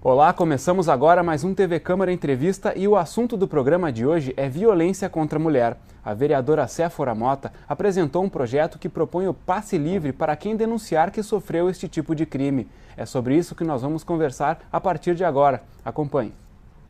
Olá, começamos agora mais um TV Câmara Entrevista e o assunto do programa de hoje é violência contra a mulher. A vereadora Séfora Mota apresentou um projeto que propõe o passe livre para quem denunciar que sofreu este tipo de crime. É sobre isso que nós vamos conversar a partir de agora. Acompanhe.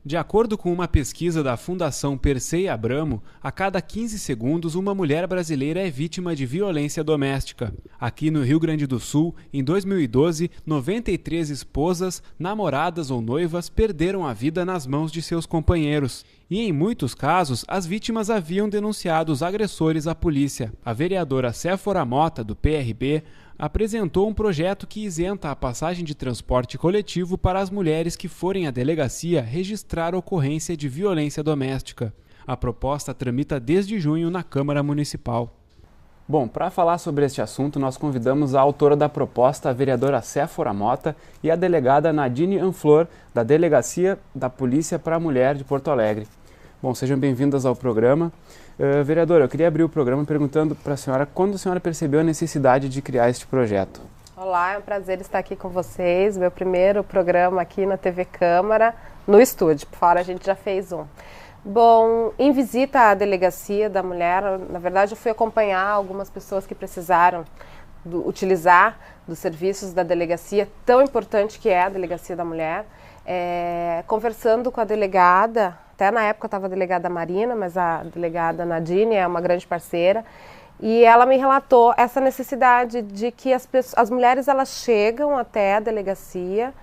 De acordo com uma pesquisa da Fundação Persei Abramo, a cada 15 segundos uma mulher brasileira é vítima de violência doméstica. Aqui no Rio Grande do Sul, em 2012, 93 esposas, namoradas ou noivas perderam a vida nas mãos de seus companheiros. E em muitos casos, as vítimas haviam denunciado os agressores à polícia. A vereadora Séfora Mota, do PRB, apresentou um projeto que isenta a passagem de transporte coletivo para as mulheres que forem à delegacia registrar ocorrência de violência doméstica. A proposta tramita desde junho na Câmara Municipal. Bom, para falar sobre este assunto, nós convidamos a autora da proposta, a vereadora Séfora Mota, e a delegada Nadine Anflor, da Delegacia da Polícia para a Mulher de Porto Alegre. Bom, sejam bem-vindas ao programa. Vereadora, eu queria abrir o programa perguntando para a senhora quando a senhora percebeu a necessidade de criar este projeto. Olá, é um prazer estar aqui com vocês, meu primeiro programa aqui na TV Câmara, no estúdio, por fora a gente já fez um. Bom, em visita à Delegacia da Mulher, na verdade eu fui acompanhar algumas pessoas que precisaram utilizar dos serviços da delegacia, tão importante que é a Delegacia da Mulher, conversando com a delegada. Até na época estava a delegada Marina, mas a delegada Nadine é uma grande parceira, e ela me relatou essa necessidade de que as mulheres elas chegam até a delegacia,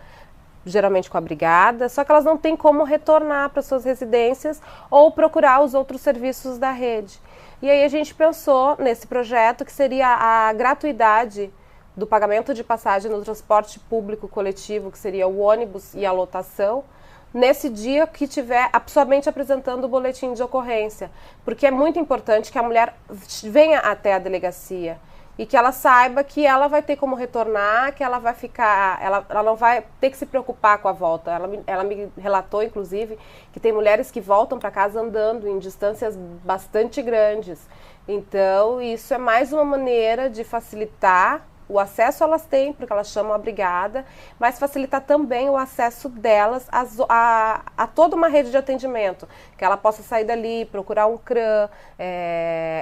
geralmente com a brigada, só que elas não têm como retornar para suas residências ou procurar os outros serviços da rede. E aí a gente pensou nesse projeto que seria a gratuidade do pagamento de passagem no transporte público coletivo, que seria o ônibus e a lotação, nesse dia que tiver somente apresentando o boletim de ocorrência, porque é muito importante que a mulher venha até a delegacia e que ela saiba que ela vai ter como retornar, que ela vai ficar, ela não vai ter que se preocupar com a volta. Ela me relatou, inclusive, que tem mulheres que voltam para casa andando em distâncias bastante grandes. Então, isso é mais uma maneira de facilitar o acesso elas têm, porque elas chamam a brigada, mas facilitar também o acesso delas a toda uma rede de atendimento, que ela possa sair dali, procurar um CRAM,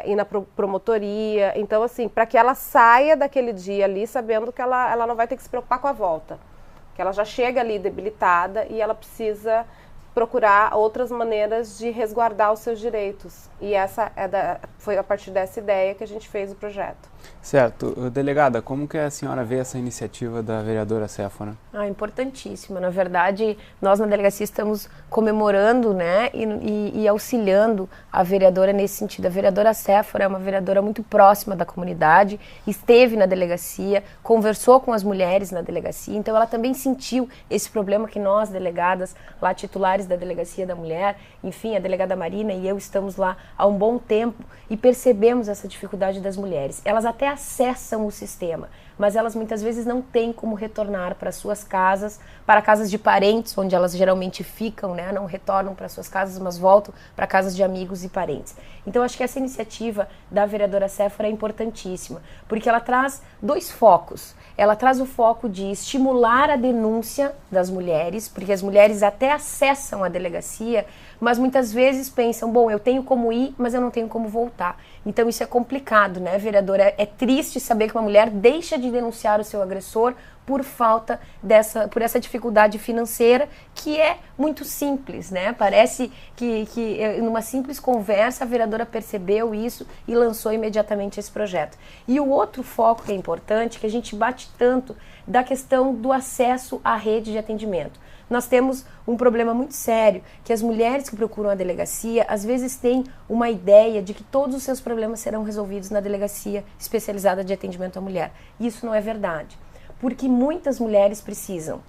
ir na promotoria. Então, assim, para que ela saia daquele dia ali sabendo que ela não vai ter que se preocupar com a volta, que ela já chega ali debilitada e ela precisa procurar outras maneiras de resguardar os seus direitos. E essa foi a partir dessa ideia que a gente fez o projeto. Certo. Delegada, como que a senhora vê essa iniciativa da vereadora Séfora? Importantíssima. Na verdade, nós na delegacia estamos comemorando, né, e auxiliando a vereadora nesse sentido. A vereadora Séfora é uma vereadora muito próxima da comunidade, esteve na delegacia, conversou com as mulheres na delegacia, então ela também sentiu esse problema que nós, delegadas, lá titulares da Delegacia da Mulher, enfim, a delegada Marina e eu estamos lá há um bom tempo e percebemos essa dificuldade das mulheres. Elas até acessam o sistema, mas elas muitas vezes não têm como retornar para suas casas, para casas de parentes, onde elas geralmente ficam, né? Não retornam para suas casas, mas voltam para casas de amigos e parentes. Então, acho que essa iniciativa da vereadora Séfora é importantíssima, porque ela traz dois focos. Ela traz o foco de estimular a denúncia das mulheres, porque as mulheres até acessam a delegacia, mas muitas vezes pensam, bom, eu tenho como ir, mas eu não tenho como voltar. Então isso é complicado, né, vereadora? É triste saber que uma mulher deixa de denunciar o seu agressor por por essa dificuldade financeira, que é muito simples, né? Parece que numa simples conversa a vereadora percebeu isso e lançou imediatamente esse projeto. E o outro foco que é importante, que a gente bate tanto, da questão do acesso à rede de atendimento. Nós temos um problema muito sério, que as mulheres que procuram a delegacia, às vezes têm uma ideia de que todos os seus problemas serão resolvidos na delegacia especializada de atendimento à mulher. Isso não é verdade, porque muitas mulheres precisam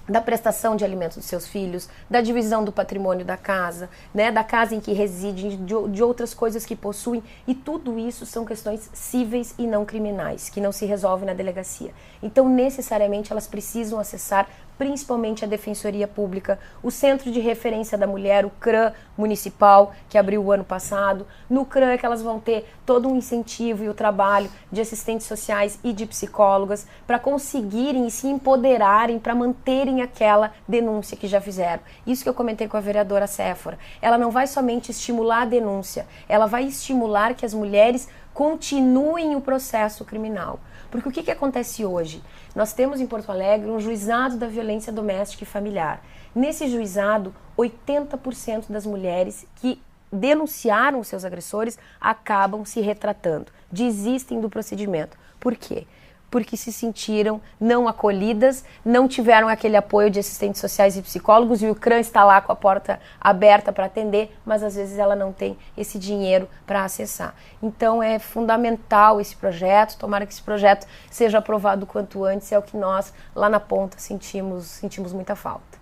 da prestação de alimentos dos seus filhos, da divisão do patrimônio da casa, né, da casa em que residem, de outras coisas que possuem, e tudo isso são questões cíveis e não criminais, que não se resolvem na delegacia. Então, necessariamente, elas precisam acessar principalmente a Defensoria Pública, o Centro de Referência da Mulher, o CRAM municipal, que abriu o ano passado. No CRAM é que elas vão ter todo um incentivo e o trabalho de assistentes sociais e de psicólogas para conseguirem e se empoderarem, para manterem aquela denúncia que já fizeram. Isso que eu comentei com a vereadora Séfora. Ela não vai somente estimular a denúncia, ela vai estimular que as mulheres continuem o processo criminal. Porque o que acontece hoje? Nós temos em Porto Alegre um juizado da violência doméstica e familiar. Nesse juizado, 80% das mulheres que denunciaram os seus agressores acabam se retratando, desistem do procedimento. Por quê? Porque se sentiram não acolhidas, não tiveram aquele apoio de assistentes sociais e psicólogos, e o CRAM está lá com a porta aberta para atender, mas às vezes ela não tem esse dinheiro para acessar. Então é fundamental esse projeto, tomara que esse projeto seja aprovado o quanto antes, é o que nós lá na ponta sentimos muita falta.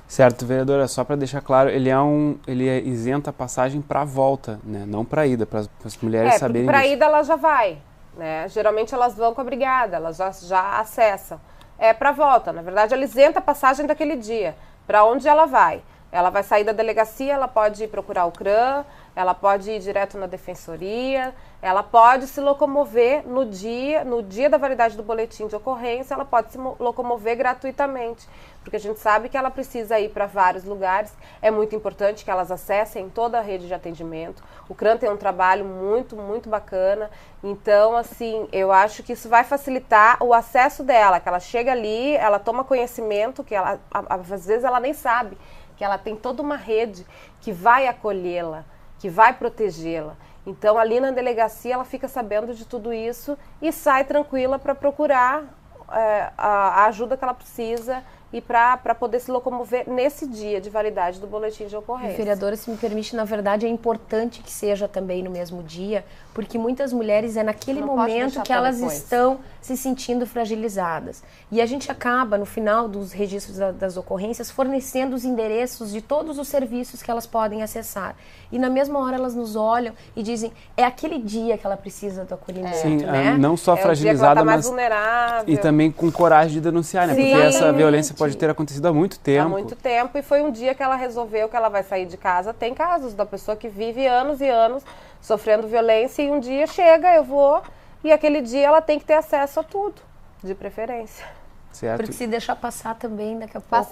Certo, vereadora, só para deixar claro, ele é isento a passagem para a volta, né? Não para a ida, para as mulheres saberem para a disso. ida ela já vai. Né? Geralmente elas vão com a brigada, elas já acessam. É para volta, na verdade ela isenta a passagem daquele dia. Para onde ela vai? Ela vai sair da delegacia, ela pode ir procurar o CRAM, ela pode ir direto na defensoria, ela pode se locomover no dia da validade do boletim de ocorrência, ela pode se locomover gratuitamente, porque a gente sabe que ela precisa ir para vários lugares. É muito importante que elas acessem toda a rede de atendimento. O CRAM tem um trabalho muito, muito bacana. Então, assim, eu acho que isso vai facilitar o acesso dela, que ela chega ali, ela toma conhecimento, que ela, às vezes ela nem sabe, que ela tem toda uma rede que vai acolhê-la, que vai protegê-la. Então, ali na delegacia, ela fica sabendo de tudo isso e sai tranquila para procurar a ajuda que ela precisa e para poder se locomover nesse dia de validade do boletim de ocorrência. Vereadora, se me permite, na verdade é importante que seja também no mesmo dia, porque muitas mulheres é naquele momento que elas estão se sentindo fragilizadas. E a gente acaba, no final dos registros das ocorrências, fornecendo os endereços de todos os serviços que elas podem acessar. E na mesma hora elas nos olham e dizem, é aquele dia que ela precisa do acolhimento. Sim, né? Não só fragilizada, o dia que ela tá mais mas vulnerável. E também com coragem de denunciar, né? Sim. Porque essa violência pode ter acontecido há muito tempo. Há muito tempo, e foi um dia que ela resolveu que ela vai sair de casa. Tem casos da pessoa que vive anos e anos sofrendo violência e um dia chega, eu vou, e aquele dia ela tem que ter acesso a tudo, de preferência. Certo. Porque se deixar passar também, daqui a pouco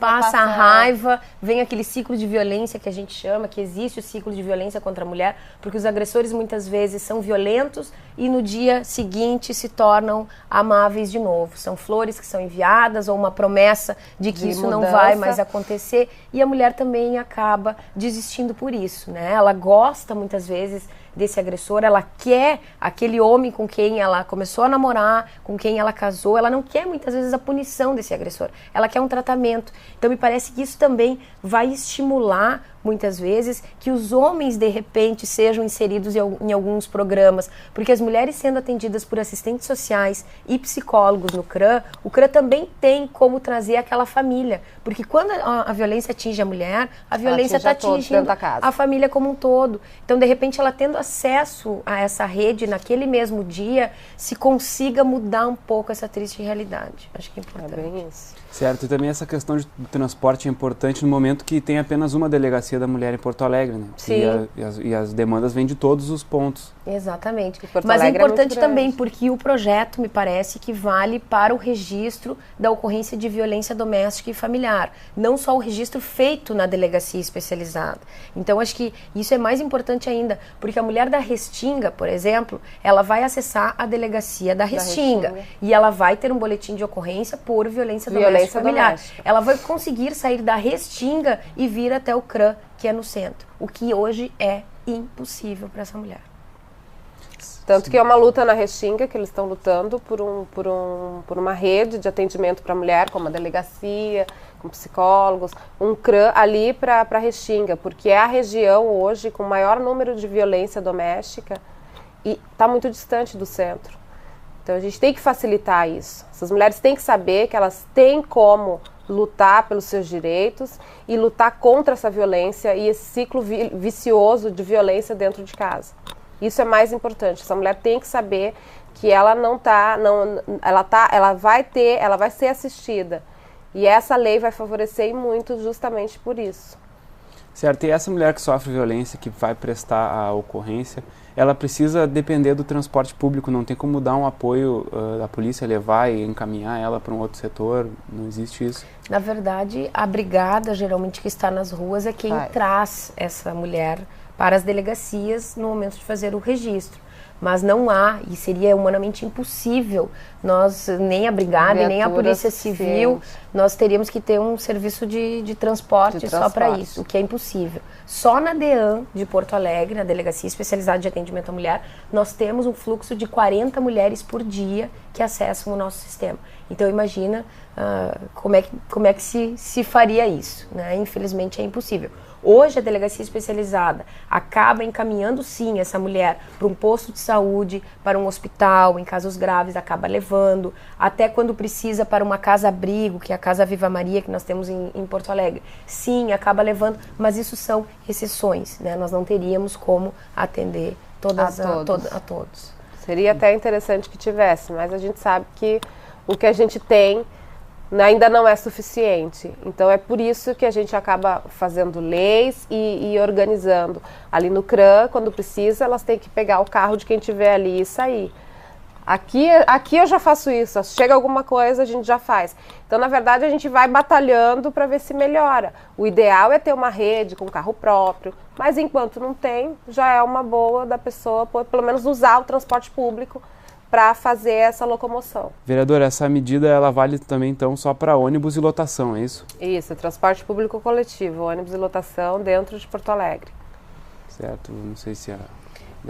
passa a raiva, vem aquele ciclo de violência que a gente chama, que existe o ciclo de violência contra a mulher, porque os agressores muitas vezes são violentos e no dia seguinte se tornam amáveis de novo. São flores que são enviadas ou uma promessa de que isso não vai mais acontecer, e a mulher também acaba desistindo por isso, né? Ela gosta muitas vezes desse agressor, ela quer aquele homem com quem ela começou a namorar, com quem ela casou, ela não quer muitas vezes a punição desse agressor, ela quer um tratamento. Então me parece que isso também vai estimular muitas vezes que os homens de repente sejam inseridos em alguns programas, porque as mulheres sendo atendidas por assistentes sociais e psicólogos no CRAM, o CRAM também tem como trazer aquela família, porque quando a violência atinge a mulher, a violência está atingindo a família como um todo. Então de repente ela tendo acesso a essa rede naquele mesmo dia, se consiga mudar um pouco essa triste realidade. Acho que é importante. É bem isso. Certo, e também essa questão do transporte é importante no momento que tem apenas uma delegacia da mulher em Porto Alegre, né? Sim. E as demandas vêm de todos os pontos. Exatamente. Mas é importante também porque o projeto, me parece, que vale para o registro da ocorrência de violência doméstica e familiar. Não só o registro feito na delegacia especializada. Então, acho que isso é mais importante ainda, porque a mulher da Restinga, por exemplo, ela vai acessar a delegacia da Restinga e ela vai ter um boletim de ocorrência por violência doméstica e familiar. Ela vai conseguir sair da Restinga e vir até o CRAM, que é no centro, o que hoje é impossível para essa mulher. Tanto que é uma luta na Restinga, que eles estão lutando por uma rede de atendimento para a mulher, como a delegacia, com psicólogos, um CRAM ali para a Restinga, porque é a região hoje com o maior número de violência doméstica e está muito distante do centro. Então a gente tem que facilitar isso. Essas mulheres têm que saber que elas têm como lutar pelos seus direitos e lutar contra essa violência e esse ciclo vicioso de violência dentro de casa. Isso é mais importante. Essa mulher tem que saber que ela ela vai ser assistida E essa lei vai favorecer muito justamente por isso. Certo, e essa mulher que sofre violência, que vai prestar a ocorrência, ela precisa depender do transporte público, não tem como dar um apoio da polícia, levar e encaminhar ela para um outro setor, não existe isso? Na verdade, a brigada, geralmente, que está nas ruas é quem traz essa mulher para as delegacias no momento de fazer o registro. Mas não há, e seria humanamente impossível, nós, nem a brigada e nem a Polícia Civil, nós teríamos que ter um serviço de transporte só para isso, o que é impossível. Só na DEAN de Porto Alegre, na Delegacia Especializada de Atendimento à Mulher, nós temos um fluxo de 40 mulheres por dia que acessam o nosso sistema. Então imagina como é que se faria isso, né? Infelizmente é impossível. Hoje a Delegacia Especializada acaba encaminhando sim essa mulher para um posto de saúde, para um hospital, em casos graves acaba levando, até quando precisa para uma casa-abrigo, que é a Casa Viva Maria que nós temos em Porto Alegre. Sim, acaba levando, mas isso são exceções, né? Nós não teríamos como atender a todos. Seria até interessante que tivesse, mas a gente sabe que o que a gente tem ainda não é suficiente. Então é por isso que a gente acaba fazendo leis e organizando. Ali no CRAM, quando precisa, elas têm que pegar o carro de quem estiver ali e sair. Aqui eu já faço isso, chega alguma coisa, a gente já faz. Então, na verdade, a gente vai batalhando para ver se melhora. O ideal é ter uma rede com carro próprio, mas enquanto não tem, já é uma boa da pessoa, pelo menos usar o transporte público para fazer essa locomoção. Vereadora, essa medida ela vale também então só para ônibus e lotação, é isso? Isso, transporte público coletivo, ônibus e lotação dentro de Porto Alegre. Certo, não sei se Eu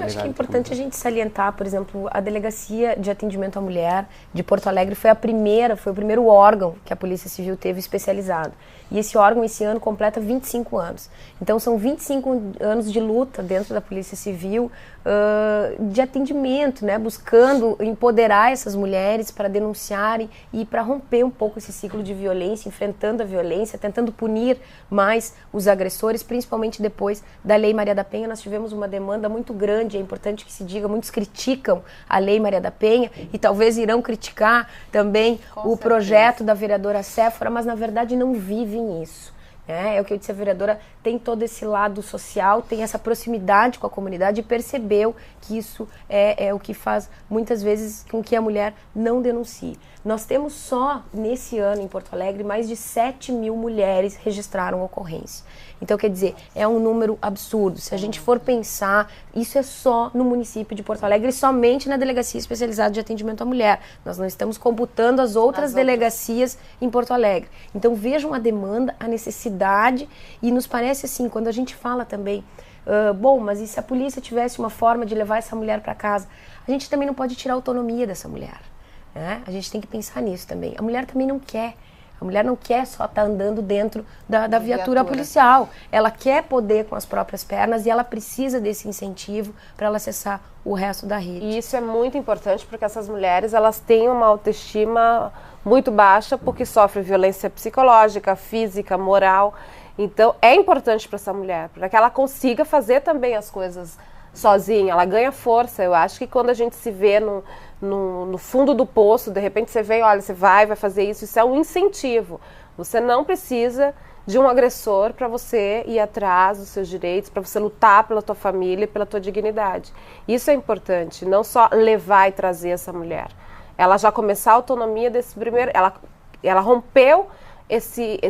acho que é importante a gente salientar, por exemplo, a Delegacia de Atendimento à Mulher de Porto Alegre foi o primeiro órgão que a Polícia Civil teve especializado. E esse órgão, esse ano, completa 25 anos. Então, são 25 anos de luta dentro da Polícia Civil, de atendimento, né? Buscando empoderar essas mulheres para denunciarem e para romper um pouco esse ciclo de violência, enfrentando a violência, tentando punir mais os agressores, principalmente depois da Lei Maria da Penha. Nós tivemos uma demanda muito grande, é importante que se diga, muitos criticam a Lei Maria da Penha e talvez irão criticar também o projeto da vereadora Séfora, mas na verdade não vivem isso. É o que eu disse, a vereadora tem todo esse lado social, tem essa proximidade com a comunidade e percebeu que isso é o que faz muitas vezes com que a mulher não denuncie. Nós temos só nesse ano em Porto Alegre mais de 7 mil mulheres registraram ocorrência. Então, quer dizer, é um número absurdo. Se a gente for pensar, isso é só no município de Porto Alegre e somente na Delegacia Especializada de Atendimento à Mulher. Nós não estamos computando as outras delegacias em Porto Alegre. Então, vejam a demanda, a necessidade e nos parece assim, quando a gente fala também, bom, mas e se a polícia tivesse uma forma de levar essa mulher para casa? A gente também não pode tirar a autonomia dessa mulher. Né? A gente tem que pensar nisso também. A mulher também não quer. A mulher não quer só estar andando dentro da viatura policial. Ela quer poder com as próprias pernas e ela precisa desse incentivo para ela acessar o resto da rede. E isso é muito importante porque essas mulheres elas têm uma autoestima muito baixa porque sofrem violência psicológica, física, moral. Então é importante para essa mulher, para que ela consiga fazer também as coisas sozinha, ela ganha força. Eu acho que quando a gente se vê no fundo do poço, de repente você vem, olha, você vai fazer isso é um incentivo. Você não precisa de um agressor para você ir atrás dos seus direitos, para você lutar pela tua família, pela tua dignidade. Isso é importante, não só levar e trazer essa mulher. Ela já começar a autonomia desse primeiro, ela rompeu esse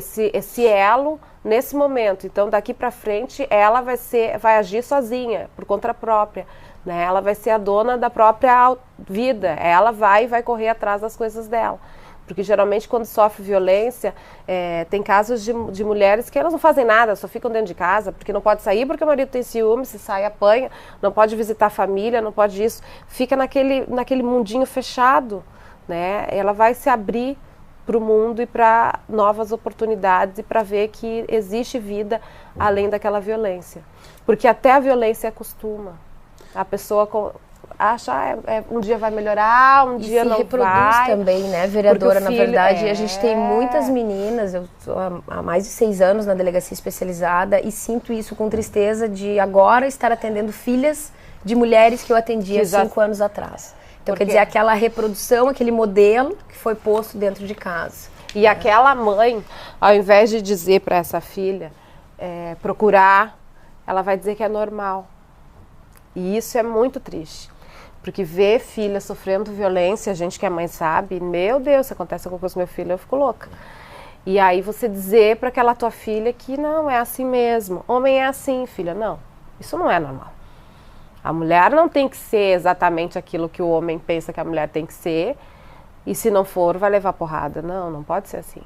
elo nesse momento. Então, daqui para frente, ela vai agir sozinha, por conta própria. Né? Ela vai ser a dona da própria vida. Ela vai correr atrás das coisas dela. Porque, geralmente, quando sofre violência, tem casos de mulheres que elas não fazem nada, só ficam dentro de casa, porque não pode sair porque o marido tem ciúme, se sai, apanha, não pode visitar a família, não pode isso. Fica naquele mundinho fechado. Né? Ela vai se abrir para o mundo e para novas oportunidades e para ver que existe vida além daquela violência. Porque até a violência acostuma. A pessoa acha, um dia vai melhorar, um dia não vai. E se reproduz também, né, vereadora? Na verdade, a gente tem muitas meninas, eu estou há mais de 6 anos na Delegacia Especializada e sinto isso com tristeza de agora estar atendendo filhas de mulheres que eu atendia 5 anos atrás. Então, quer dizer, aquela reprodução, aquele modelo que foi posto dentro de casa. E aquela mãe, ao invés de dizer para essa filha procurar, ela vai dizer que é normal. E isso é muito triste. Porque ver filha sofrendo violência, a gente que é mãe sabe, meu Deus, se acontece alguma coisa com meu filho, eu fico louca. E aí você dizer para aquela tua filha que não, é assim mesmo. Homem é assim, filha. Não, isso não é normal. A mulher não tem que ser exatamente aquilo que o homem pensa que a mulher tem que ser. E se não for, vai levar porrada. Não, não pode ser assim.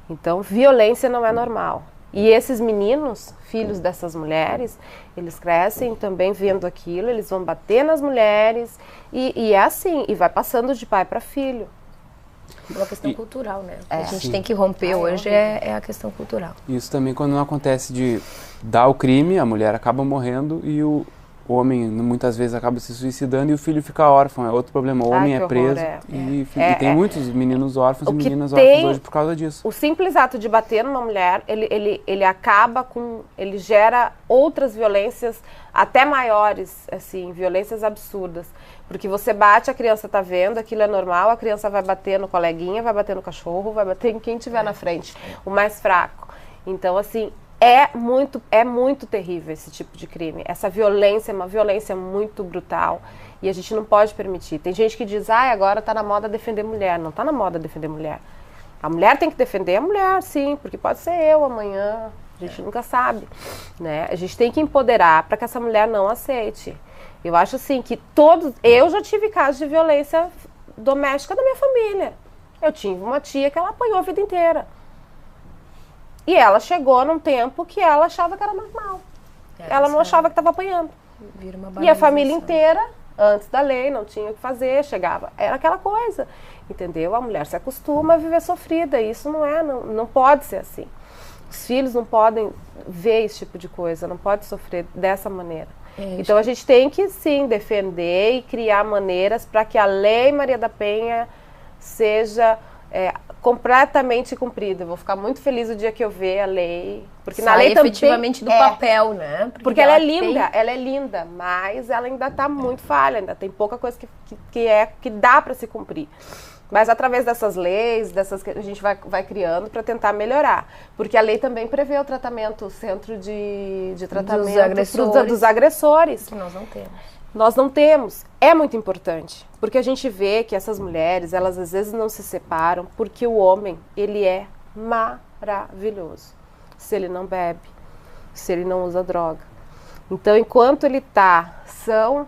Então, violência não é normal. E esses meninos, filhos dessas mulheres, eles crescem também vendo aquilo, eles vão bater nas mulheres e é assim, e vai passando de pai para filho. É uma questão cultural, né? A gente tem que romper hoje é a questão cultural. Isso também quando não acontece de dar o crime, a mulher acaba morrendo e o homem muitas vezes acaba se suicidando e o filho fica órfão, é outro problema. O homem é preso e tem muitos meninos órfãos e meninas órfãs hoje por causa disso. O simples ato de bater numa mulher, ele acaba com, ele gera outras violências até maiores, assim, violências absurdas. Porque você bate, a criança tá vendo, aquilo é normal, a criança vai bater no coleguinha, vai bater no cachorro, vai bater em quem tiver na frente, o mais fraco. Então, assim, é muito terrível esse tipo de crime. Essa violência é uma violência muito brutal e a gente não pode permitir. Tem gente que diz, agora está na moda defender mulher. Não está na moda defender mulher. A mulher tem que defender a mulher, sim, porque pode ser eu amanhã, a gente nunca sabe, né? A gente tem que empoderar para que essa mulher não aceite. Eu acho assim que eu já tive casos de violência doméstica da minha família. Eu tive uma tia que ela apanhou a vida inteira. E ela chegou num tempo que ela achava que era normal. Ela não achava que estava apanhando. E a família inteira, antes da lei, não tinha o que fazer, chegava. Era aquela coisa, entendeu? A mulher se acostuma a viver sofrida. E isso não pode ser assim. Os filhos não podem ver esse tipo de coisa, não pode sofrer dessa maneira. Então a gente tem que, sim, defender e criar maneiras para que a Lei Maria da Penha seja completamente cumprida. Eu vou ficar muito feliz o dia que eu ver a lei, porque na lei também efetivamente do papel, né? Porque ela é linda, mas ela ainda está muito falha, ainda tem pouca coisa que dá para se cumprir. Mas através dessas leis, que a gente vai criando para tentar melhorar. Porque a lei também prevê o tratamento, o centro de tratamento dos agressores. Que nós não temos. Nós não temos. É muito importante, porque a gente vê que essas mulheres, elas às vezes não se separam porque o homem, ele é maravilhoso. Se ele não bebe, se ele não usa droga. Então, enquanto ele está são...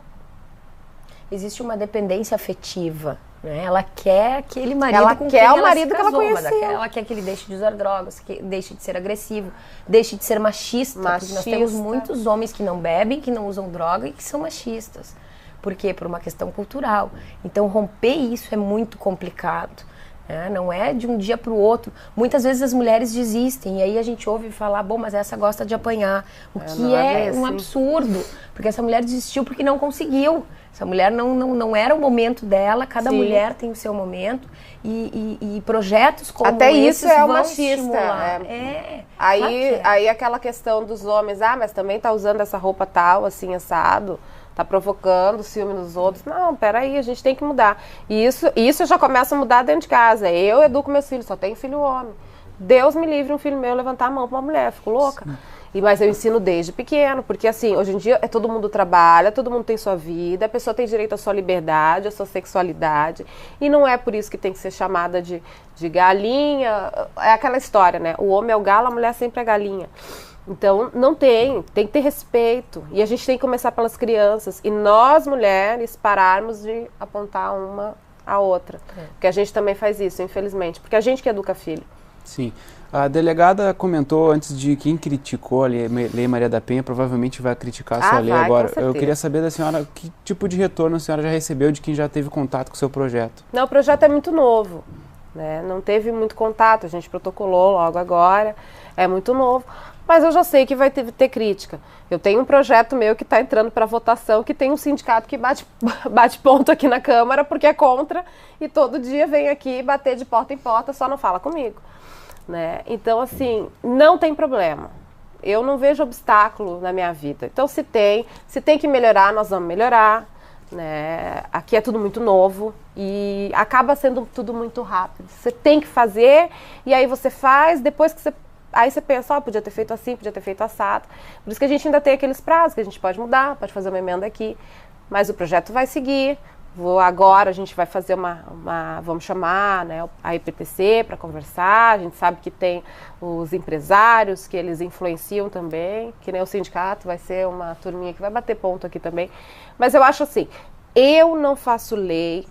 Existe uma dependência afetiva, né? Ela quer aquele marido com quem ela se casou, que ela conheceu. Mas ela quer que ele deixe de usar drogas, que deixe de ser agressivo, deixe de ser machista. Porque nós temos muitos homens que não bebem, que não usam droga e que são machistas. Por quê? Por uma questão cultural. Então, romper isso é muito complicado. Né? Não é de um dia para o outro. Muitas vezes as mulheres desistem. E aí a gente ouve falar, mas essa gosta de apanhar. O que é um absurdo. Porque essa mulher desistiu porque não conseguiu. Essa mulher não era o momento dela. Cada mulher tem o seu momento. E projetos como até isso é o machista. Aí aquela questão dos homens, mas também tá usando essa roupa tal, assim, assado. Tá provocando ciúme nos outros. Não, peraí, a gente tem que mudar. E isso já começa a mudar dentro de casa. Eu educo meus filhos, só tenho filho homem. Deus me livre um filho meu levantar a mão pra uma mulher, fico louca. Mas eu ensino desde pequeno, porque assim, hoje em dia todo mundo trabalha, todo mundo tem sua vida, a pessoa tem direito à sua liberdade, à sua sexualidade. E não é por isso que tem que ser chamada de galinha. É aquela história, né? O homem é o galo, a mulher sempre é galinha. Então, tem que ter respeito. E a gente tem que começar pelas crianças. E nós, mulheres, pararmos de apontar uma à outra. Porque a gente também faz isso, infelizmente. Porque a gente que educa filho. Sim. A delegada comentou antes de quem criticou a Lei Maria da Penha, provavelmente vai criticar a sua lei agora. Eu queria saber da senhora que tipo de retorno a senhora já recebeu de quem já teve contato com o seu projeto. Não, o projeto é muito novo. Né? Não teve muito contato, a gente protocolou logo agora. É muito novo. Mas eu já sei que vai ter crítica. Eu tenho um projeto meu que está entrando para votação, que tem um sindicato que bate ponto aqui na Câmara porque é contra e todo dia vem aqui bater de porta em porta, só não fala comigo. Né? Então, assim, não tem problema. Eu não vejo obstáculo na minha vida. Então, se tem que melhorar, nós vamos melhorar. né? Aqui é tudo muito novo e acaba sendo tudo muito rápido. Você tem que fazer e aí você faz, depois que você... Aí você pensa, podia ter feito assim, podia ter feito assado. Por isso que a gente ainda tem aqueles prazos que a gente pode mudar, pode fazer uma emenda aqui, mas o projeto vai seguir. Agora a gente vai fazer vamos chamar, né, a IPTC para conversar. A gente sabe que tem os empresários, que eles influenciam também, que nem o sindicato, vai ser uma turminha que vai bater ponto aqui também. Mas eu acho assim, eu não faço lei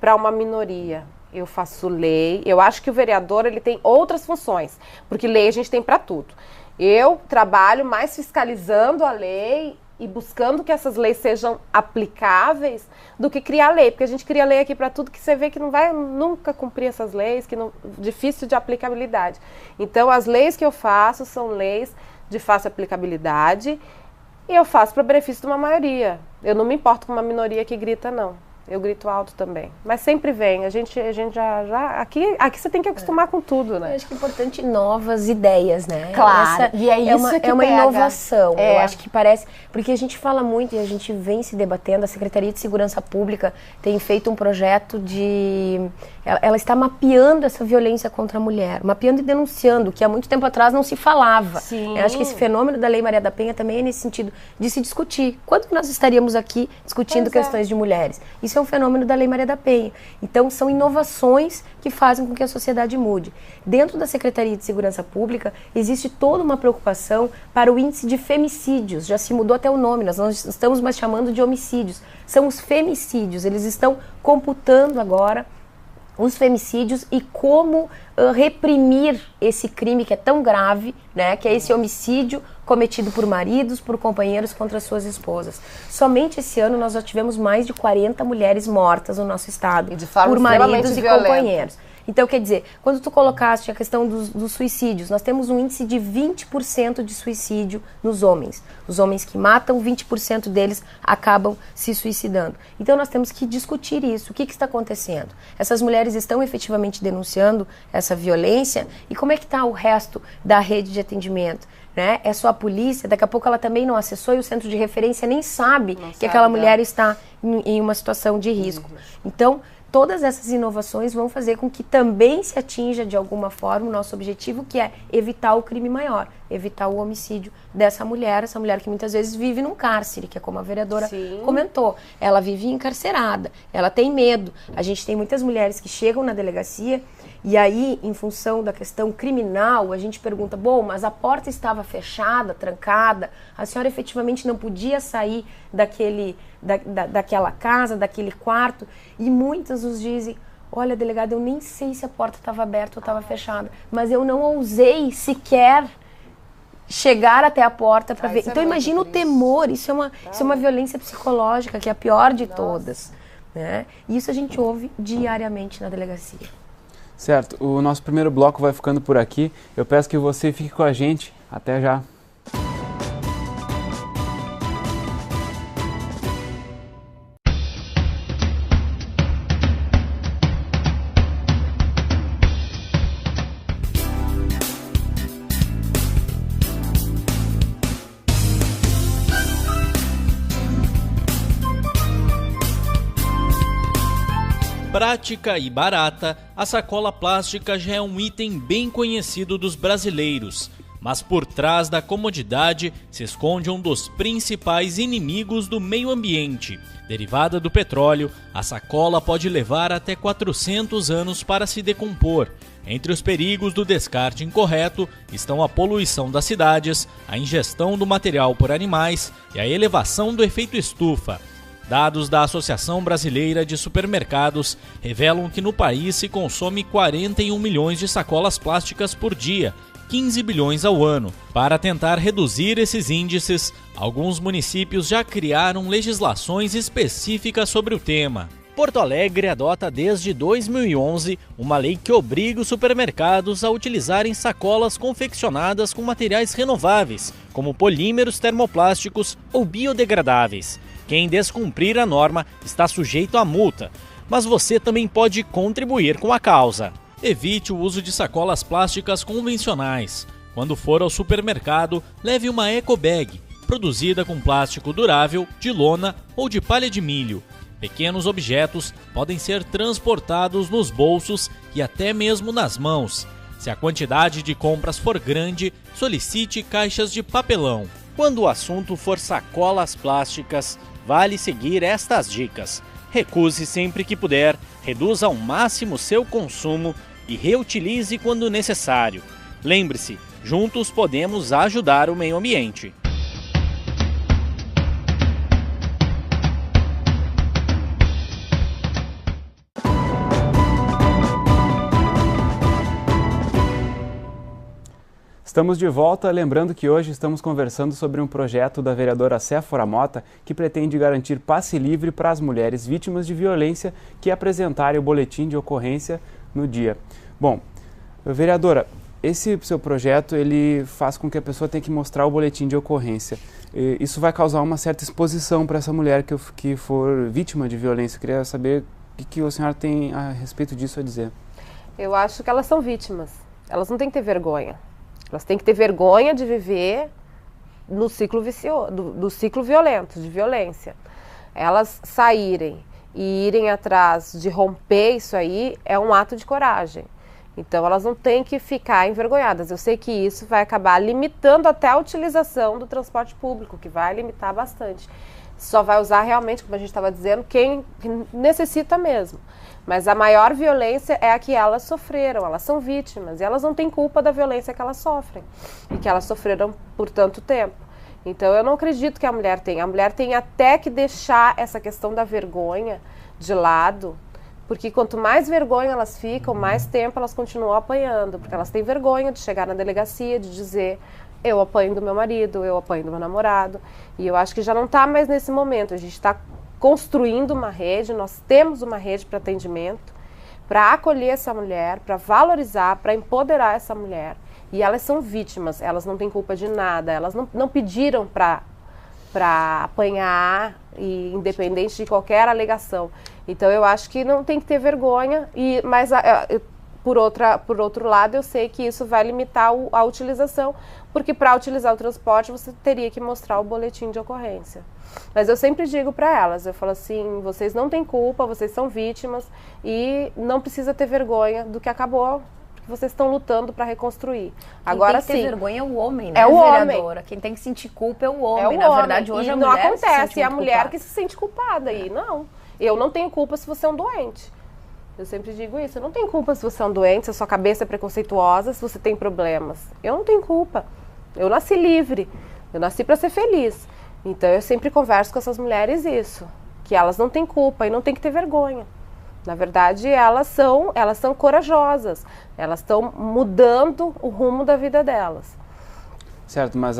para uma minoria. Eu faço lei, eu acho que o vereador ele tem outras funções, porque lei a gente tem para tudo. Eu trabalho mais fiscalizando a lei e buscando que essas leis sejam aplicáveis do que criar lei, porque a gente cria lei aqui para tudo que você vê que não vai nunca cumprir essas leis, que não, difícil de aplicabilidade. Então as leis que eu faço são leis de fácil aplicabilidade e eu faço para benefício de uma maioria. Eu não me importo com uma minoria que grita, não. Eu grito alto também. Mas sempre vem. A gente já aqui você tem que acostumar com tudo, né? Eu acho que é importante novas ideias, né? Claro. E é isso que é uma inovação. Eu acho que parece... Porque a gente fala muito e a gente vem se debatendo. A Secretaria de Segurança Pública tem feito um projeto de... Ela está mapeando essa violência contra a mulher. Mapeando e denunciando, que há muito tempo atrás não se falava. Sim. Eu acho que esse fenômeno da Lei Maria da Penha também é nesse sentido de se discutir. Quando nós estaríamos aqui discutindo questões de mulheres? Isso é um fenômeno da Lei Maria da Penha. Então, são inovações que fazem com que a sociedade mude. Dentro da Secretaria de Segurança Pública, existe toda uma preocupação para o índice de femicídios. Já se mudou até o nome, nós não estamos mais chamando de homicídios. São os femicídios. Eles estão computando agora os femicídios e como reprimir esse crime que é tão grave, né, que é esse homicídio cometido por maridos, por companheiros contra suas esposas. Somente esse ano nós já tivemos mais de 40 mulheres mortas no nosso estado por maridos e companheiros. Então, quer dizer, quando tu colocaste a questão dos suicídios, nós temos um índice de 20% de suicídio nos homens. Os homens que matam, 20% deles acabam se suicidando. Então, nós temos que discutir isso. O que está acontecendo? Essas mulheres estão efetivamente denunciando essa violência? E como é que está o resto da rede de atendimento? Né? É só a polícia, daqui a pouco ela também não acessou e o centro de referência nem sabe que aquela mulher está em uma situação de risco. Então, todas essas inovações vão fazer com que também se atinja de alguma forma o nosso objetivo, que é evitar o crime maior, evitar o homicídio dessa mulher, essa mulher que muitas vezes vive num cárcere, que é como a vereadora comentou, ela vive encarcerada, ela tem medo. A gente tem muitas mulheres que chegam na delegacia e aí, em função da questão criminal, a gente pergunta, bom, mas a porta estava fechada, trancada, a senhora efetivamente não podia sair daquela casa, daquele quarto, e muitas nos dizem, olha, delegada, eu nem sei se a porta estava aberta ou estava fechada, mas eu não ousei sequer chegar até a porta para ver. Então imagina o temor, isso é uma violência psicológica, que é a pior de todas, né? E isso a gente ouve diariamente na delegacia. Certo, o nosso primeiro bloco vai ficando por aqui. Eu peço que você fique com a gente. Até já. Prática e barata, a sacola plástica já é um item bem conhecido dos brasileiros. Mas por trás da comodidade se esconde um dos principais inimigos do meio ambiente. Derivada do petróleo, a sacola pode levar até 400 anos para se decompor. Entre os perigos do descarte incorreto estão a poluição das cidades, a ingestão do material por animais e a elevação do efeito estufa. Dados da Associação Brasileira de Supermercados revelam que no país se consome 41 milhões de sacolas plásticas por dia, 15 bilhões ao ano. Para tentar reduzir esses índices, alguns municípios já criaram legislações específicas sobre o tema. Porto Alegre adota desde 2011 uma lei que obriga os supermercados a utilizarem sacolas confeccionadas com materiais renováveis, como polímeros termoplásticos ou biodegradáveis. Quem descumprir a norma está sujeito a multa, mas você também pode contribuir com a causa. Evite o uso de sacolas plásticas convencionais. Quando for ao supermercado, leve uma ecobag, produzida com plástico durável, de lona ou de palha de milho. Pequenos objetos podem ser transportados nos bolsos e até mesmo nas mãos. Se a quantidade de compras for grande, solicite caixas de papelão. Quando o assunto for sacolas plásticas, vale seguir estas dicas. Recuse sempre que puder, reduza ao máximo seu consumo e reutilize quando necessário. Lembre-se, juntos podemos ajudar o meio ambiente. Estamos de volta, lembrando que hoje estamos conversando sobre um projeto da vereadora Séfora Mota que pretende garantir passe livre para as mulheres vítimas de violência que apresentarem o boletim de ocorrência no dia. Bom, vereadora, esse seu projeto ele faz com que a pessoa tenha que mostrar o boletim de ocorrência. Isso vai causar uma certa exposição para essa mulher que for vítima de violência. Eu queria saber o que a senhora tem a respeito disso a dizer. Eu acho que elas são vítimas. Elas não têm que ter vergonha. Elas têm que ter vergonha de viver no ciclo vicioso, do ciclo violento, de violência. Elas saírem e irem atrás de romper isso aí é um ato de coragem. Então elas não têm que ficar envergonhadas. Eu sei que isso vai acabar limitando até a utilização do transporte público, que vai limitar bastante. Só vai usar realmente, como a gente estava dizendo, quem necessita mesmo. Mas a maior violência é a que elas sofreram, elas são vítimas e elas não têm culpa da violência que elas sofrem e que elas sofreram por tanto tempo. Então eu não acredito que a mulher tem até que deixar essa questão da vergonha de lado, porque quanto mais vergonha elas ficam, mais tempo elas continuam apanhando, porque elas têm vergonha de chegar na delegacia, de dizer: eu apanho do meu marido, eu apanho do meu namorado. E eu acho que já não está mais nesse momento, a gente está construindo uma rede, nós temos uma rede para atendimento, para acolher essa mulher, para valorizar, para empoderar essa mulher. E elas são vítimas, elas não têm culpa de nada, elas não pediram para apanhar, e independente de qualquer alegação. Então eu acho que não tem que ter vergonha, mas por outro lado eu sei que isso vai limitar a utilização, porque para utilizar o transporte você teria que mostrar o boletim de ocorrência. Mas eu sempre digo para elas, eu falo assim: vocês não têm culpa, vocês são vítimas e não precisa ter vergonha do que acabou, porque vocês estão lutando para reconstruir. Agora sim. Quem tem que ter vergonha é o homem, né, é o vereadora? Homem. Quem tem que sentir culpa é o homem. É o Na homem. verdade, hoje e a não mulher acontece, se é a mulher culpada. que se sente culpada. E não, eu não tenho culpa se você é um doente. Eu sempre digo isso, eu não tenho culpa se você é um doente, se a sua cabeça é preconceituosa, se você tem problemas. Eu não tenho culpa. Eu nasci livre, eu nasci para ser feliz. Então eu sempre converso com essas mulheres isso, que elas não têm culpa e não têm que ter vergonha. Na verdade, elas são corajosas, elas estão mudando o rumo da vida delas. Certo, mas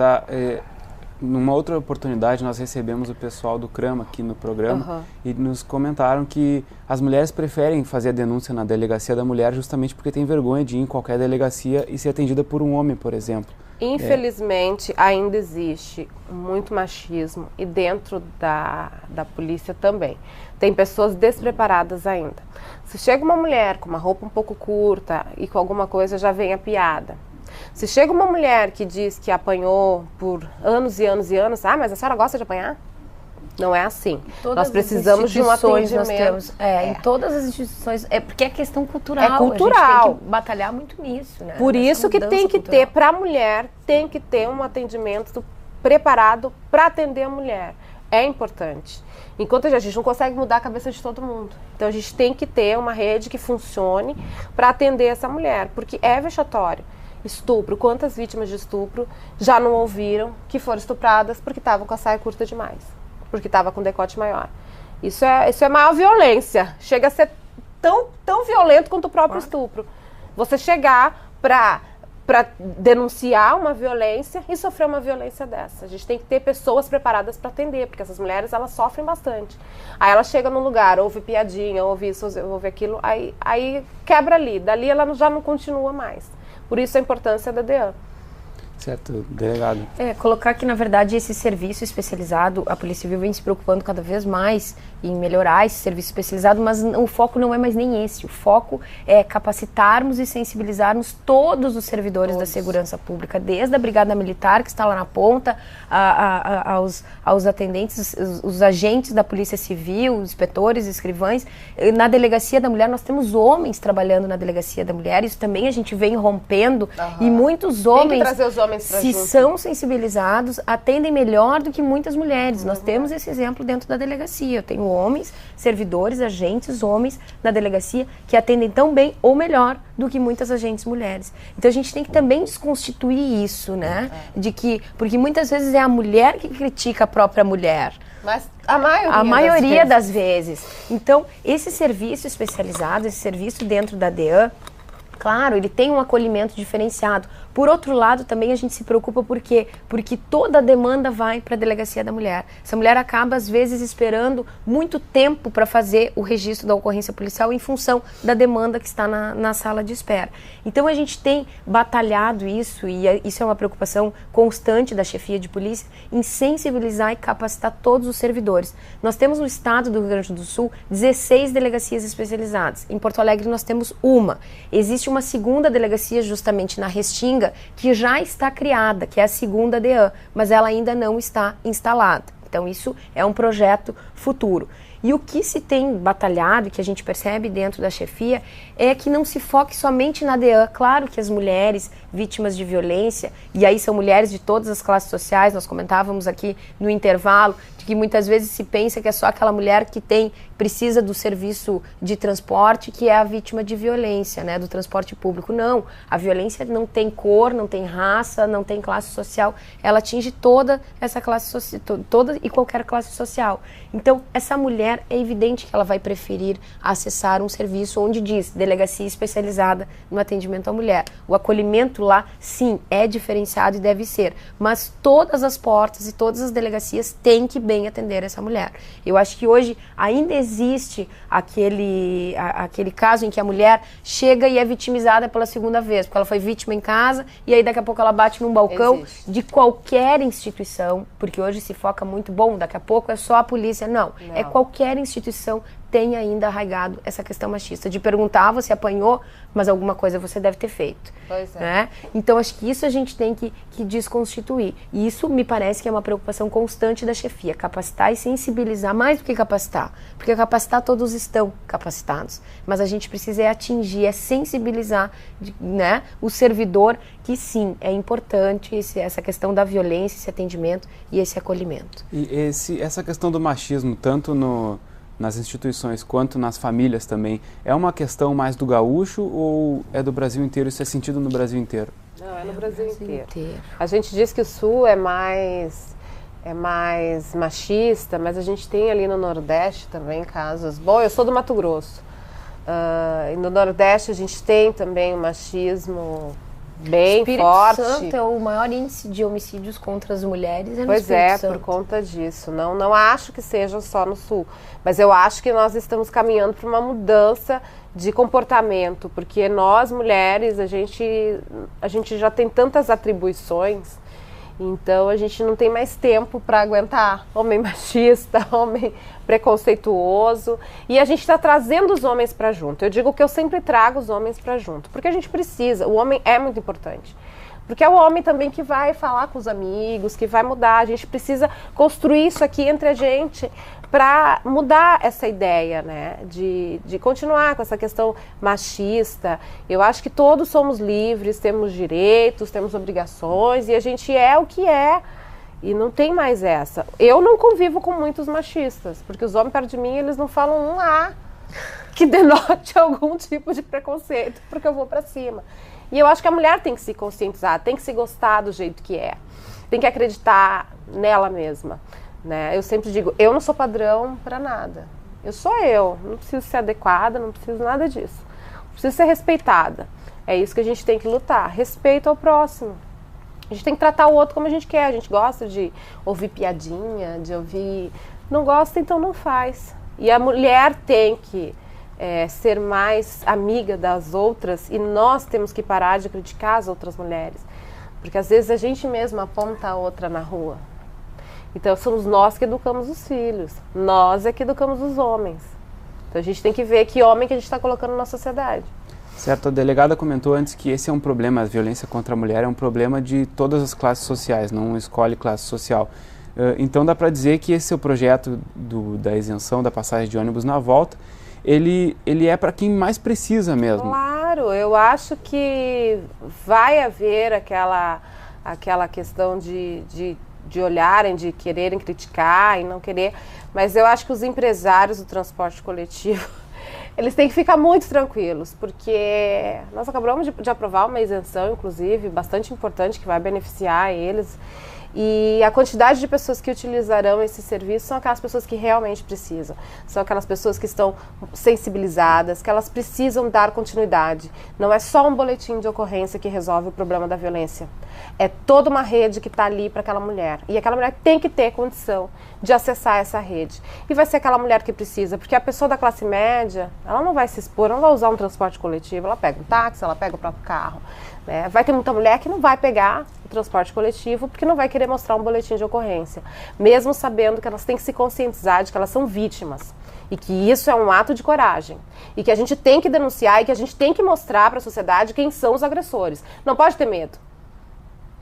numa outra oportunidade nós recebemos o pessoal do CRAM aqui no programa e nos comentaram que as mulheres preferem fazer a denúncia na delegacia da mulher justamente porque tem vergonha de ir em qualquer delegacia e ser atendida por um homem, por exemplo. Infelizmente, ainda existe muito machismo e dentro da polícia também. Tem pessoas despreparadas ainda. Se chega uma mulher com uma roupa um pouco curta e com alguma coisa, já vem a piada. Se chega uma mulher que diz que apanhou por anos e anos e anos, mas a senhora gosta de apanhar? Não é assim. Nós precisamos de um atendimento. Em todas as instituições, porque é questão cultural. É cultural. A gente tem que batalhar muito nisso, né? Por isso que tem que ter, para a mulher, tem que ter um atendimento preparado para atender a mulher. É importante. Enquanto a gente não consegue mudar a cabeça de todo mundo. Então a gente tem que ter uma rede que funcione para atender essa mulher, porque é vexatório. Estupro, quantas vítimas de estupro já não ouviram que foram estupradas porque estavam com a saia curta demais, porque estava com decote maior. Isso é maior violência, chega a ser tão violento quanto o próprio estupro. Você chegar para denunciar uma violência e sofrer uma violência dessa. A gente tem que ter pessoas preparadas para atender, porque essas mulheres, elas sofrem bastante. Aí ela chega num lugar, ouve piadinha, ouve isso, ouve aquilo, aí quebra ali, dali ela já não continua mais. Por isso a importância da DEAN. Certo, delegado. Colocar que, na verdade, esse serviço especializado, a Polícia Civil vem se preocupando cada vez mais em melhorar esse serviço especializado, mas o foco não é mais nem esse. O foco é capacitarmos e sensibilizarmos todos os servidores da segurança pública, desde a Brigada Militar, que está lá na ponta, aos atendentes, os agentes da Polícia Civil, os inspetores, escrivães. Na Delegacia da Mulher, nós temos homens trabalhando na Delegacia da Mulher, isso também a gente vem rompendo, e muitos homens, tem que trazer os homens pra se junto. são sensibilizados, atendem melhor do que muitas mulheres. Nós temos esse exemplo dentro da delegacia. Eu tenho homens, servidores, agentes, homens na delegacia que atendem tão bem ou melhor do que muitas agentes mulheres. Então a gente tem que também desconstituir isso, né? Porque muitas vezes é a mulher que critica a própria mulher. Mas a maioria das vezes. Então, esse serviço especializado, esse serviço dentro da DEAN, claro, ele tem um acolhimento diferenciado. Por outro lado, também a gente se preocupa por quê? Porque toda a demanda vai para a Delegacia da Mulher. Essa mulher acaba, às vezes, esperando muito tempo para fazer o registro da ocorrência policial em função da demanda que está na sala de espera. Então, a gente tem batalhado isso, e isso é uma preocupação constante da chefia de polícia, em sensibilizar e capacitar todos os servidores. Nós temos no estado do Rio Grande do Sul 16 delegacias especializadas. Em Porto Alegre, nós temos uma. Existe uma segunda delegacia, justamente na Restinga, que já está criada, que é a segunda DEAN, mas ela ainda não está instalada. Então isso é um projeto futuro. E o que se tem batalhado, e que a gente percebe dentro da chefia, é que não se foque somente na DEAN. Claro que as mulheres vítimas de violência, e aí são mulheres de todas as classes sociais, nós comentávamos aqui no intervalo, de que muitas vezes se pensa que é só aquela mulher que precisa do serviço de transporte, que é a vítima de violência, né, do transporte público. Não, a violência não tem cor, não tem raça, não tem classe social, ela atinge toda essa classe toda e qualquer classe social. Então, essa mulher, é evidente que ela vai preferir acessar um serviço onde diz delegacia especializada no atendimento à mulher. O acolhimento lá, sim, é diferenciado e deve ser, mas todas as portas e todas as delegacias têm que bem atender essa mulher. Eu acho que hoje ainda existe aquele caso em que a mulher chega e é vitimizada pela segunda vez, porque ela foi vítima em casa e aí daqui a pouco ela bate num balcão de qualquer instituição, porque hoje se foca muito, daqui a pouco é só a polícia. Não. É qualquer instituição tem ainda arraigado essa questão machista, de perguntar, você apanhou, mas alguma coisa você deve ter feito. Pois é. Né? Então, acho que isso a gente tem que desconstituir. E isso me parece que é uma preocupação constante da chefia, capacitar e sensibilizar, mais do que capacitar. Porque capacitar todos estão capacitados, mas a gente precisa atingir, sensibilizar, né, o servidor, que sim, é importante essa questão da violência, esse atendimento e esse acolhimento. E essa questão do machismo, tanto nas instituições quanto nas famílias também, é uma questão mais do gaúcho ou é do Brasil inteiro? Isso é sentido no Brasil inteiro? Não, é no Brasil inteiro. A gente diz que o Sul é mais machista, mas a gente tem ali no Nordeste também casos. Bom, eu sou do Mato Grosso. E no Nordeste a gente tem também o machismo bem forte. Espírito Santo é o maior índice de homicídios contra as mulheres. Pois é, por conta disso. Não acho que seja só no Sul, mas eu acho que nós estamos caminhando para uma mudança de comportamento, porque nós mulheres, a gente já tem tantas atribuições, então a gente não tem mais tempo para aguentar homem machista, homem preconceituoso, e a gente está trazendo os homens para junto. Eu digo que eu sempre trago os homens para junto, porque a gente precisa, o homem é muito importante. Porque é o homem também que vai falar com os amigos, que vai mudar. A gente precisa construir isso aqui entre a gente para mudar essa ideia, né? De continuar com essa questão machista. Eu acho que todos somos livres, temos direitos, temos obrigações e a gente é o que é. E não tem mais essa. Eu não convivo com muitos machistas, porque os homens perto de mim, eles não falam um A que denote algum tipo de preconceito, porque eu vou para cima. E eu acho que a mulher tem que se conscientizar, tem que se gostar do jeito que é, tem que acreditar nela mesma, né? Eu sempre digo, eu não sou padrão para nada, eu sou eu, não preciso ser adequada, não preciso nada disso, preciso ser respeitada. É isso que a gente tem que lutar, respeito ao próximo. A gente tem que tratar o outro como a gente quer, a gente gosta de ouvir piadinha, de ouvir... Não gosta, então não faz. E a mulher tem que ser mais amiga das outras e nós temos que parar de criticar as outras mulheres. Porque às vezes a gente mesma aponta a outra na rua. Então somos nós que educamos os filhos, nós é que educamos os homens. Então a gente tem que ver que homem que a gente está colocando na sociedade. Certo, a delegada comentou antes que esse é um problema, a violência contra a mulher é um problema de todas as classes sociais, não escolhe classe social. Então dá para dizer que esse seu projeto da isenção da passagem de ônibus na volta, ele é para quem mais precisa mesmo. Claro, eu acho que vai haver aquela questão de olharem, de quererem criticar e não querer, mas eu acho que os empresários do transporte coletivo, eles têm que ficar muito tranquilos, porque nós acabamos de aprovar uma isenção, inclusive, bastante importante, que vai beneficiar eles. E a quantidade de pessoas que utilizarão esse serviço são aquelas pessoas que realmente precisam. São aquelas pessoas que estão sensibilizadas, que elas precisam dar continuidade. Não é só um boletim de ocorrência que resolve o problema da violência. É toda uma rede que está ali para aquela mulher. E aquela mulher tem que ter condição de acessar essa rede. E vai ser aquela mulher que precisa, porque a pessoa da classe média, ela não vai se expor, não vai usar um transporte coletivo, ela pega um táxi, ela pega o próprio carro. Né? Vai ter muita mulher que não vai pegar o transporte coletivo porque não vai querer mostrar um boletim de ocorrência, mesmo sabendo que elas têm que se conscientizar de que elas são vítimas e que isso é um ato de coragem e que a gente tem que denunciar e que a gente tem que mostrar para a sociedade quem são os agressores. Não pode ter medo.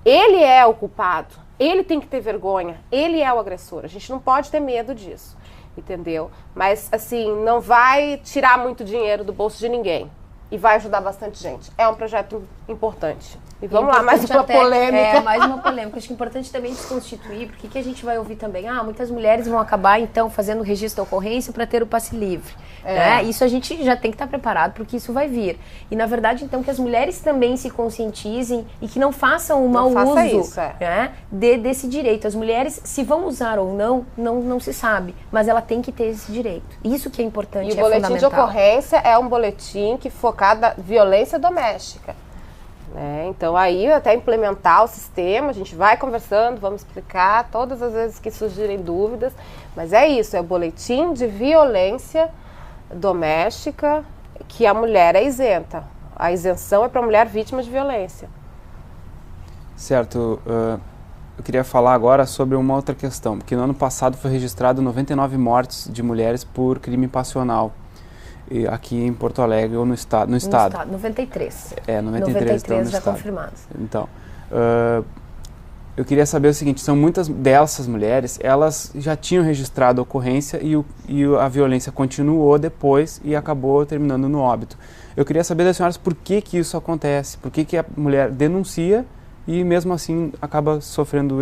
Ele é o culpado, ele tem que ter vergonha, ele é o agressor. A gente não pode ter medo disso, entendeu? Mas assim, não vai tirar muito dinheiro do bolso de ninguém. E vai ajudar bastante gente. É um projeto importante. E vamos lá, mais uma polêmica. Mais uma polêmica. Acho que é importante também desconstituir, porque que a gente vai ouvir também? Muitas mulheres vão acabar, então, fazendo o registro da ocorrência para ter o passe livre. Né? Isso a gente já tem que estar preparado, porque isso vai vir. E, na verdade, então, que as mulheres também se conscientizem e que não façam o mau uso né, desse direito. As mulheres, se vão usar ou não se sabe, mas ela tem que ter esse direito. Isso que é importante, e o boletim de ocorrência é um boletim que foca na violência doméstica. Então aí até implementar o sistema, a gente vai conversando, vamos explicar todas as vezes que surgirem dúvidas, mas é isso, é o boletim de violência doméstica que a mulher é isenta. A isenção é para a mulher vítima de violência. Certo, eu queria falar agora sobre uma outra questão, porque no ano passado foi registrado 99 mortes de mulheres por crime passional. Aqui em Porto Alegre ou no estado? 93. 93 então, já confirmados. Então, eu queria saber o seguinte, são muitas dessas mulheres, elas já tinham registrado a ocorrência e a violência continuou depois e acabou terminando no óbito. Eu queria saber das senhoras por que isso acontece, por que a mulher denuncia e mesmo assim acaba sofrendo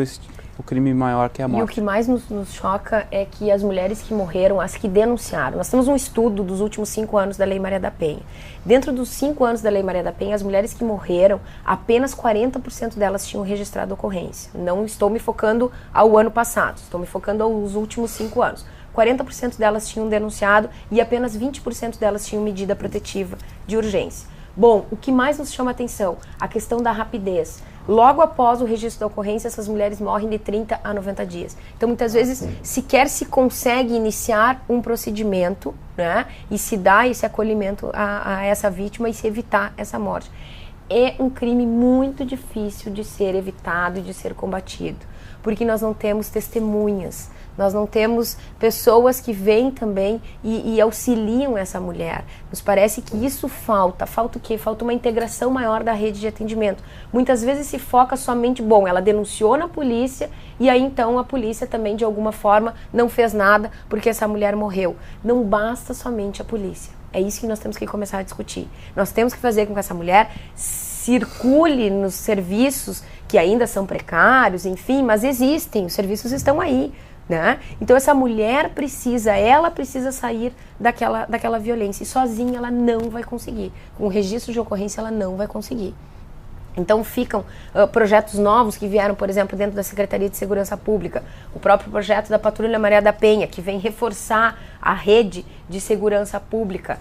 o crime maior que é a morte. E o que mais nos choca é que as mulheres que morreram, as que denunciaram, nós temos um estudo dos últimos 5 anos da Lei Maria da Penha. Dentro dos 5 anos da Lei Maria da Penha, as mulheres que morreram, apenas 40% delas tinham registrado ocorrência. Não estou me focando ao ano passado, estou me focando aos últimos 5 anos. 40% delas tinham denunciado e apenas 20% delas tinham medida protetiva de urgência. Bom, o que mais nos chama a atenção? A questão da rapidez. Logo após o registro da ocorrência, essas mulheres morrem de 30 a 90 dias. Então, muitas vezes, sequer se consegue iniciar um procedimento, né, e se dá esse acolhimento a essa vítima e se evitar essa morte. É um crime muito difícil de ser evitado e de ser combatido, porque nós não temos testemunhas. Nós não temos pessoas que vêm também e auxiliam essa mulher. Nos parece que isso falta. Falta o quê? Falta uma integração maior da rede de atendimento. Muitas vezes se foca somente, ela denunciou na polícia e aí então a polícia também de alguma forma não fez nada porque essa mulher morreu. Não basta somente a polícia. É isso que nós temos que começar a discutir. Nós temos que fazer com que essa mulher circule nos serviços que ainda são precários, enfim, mas existem, os serviços estão aí. Né? Então essa mulher precisa sair daquela violência e sozinha ela não vai conseguir, com o registro de ocorrência ela não vai conseguir. Então ficam projetos novos que vieram, por exemplo, dentro da Secretaria de Segurança Pública, o próprio projeto da Patrulha Maria da Penha, que vem reforçar a rede de segurança pública.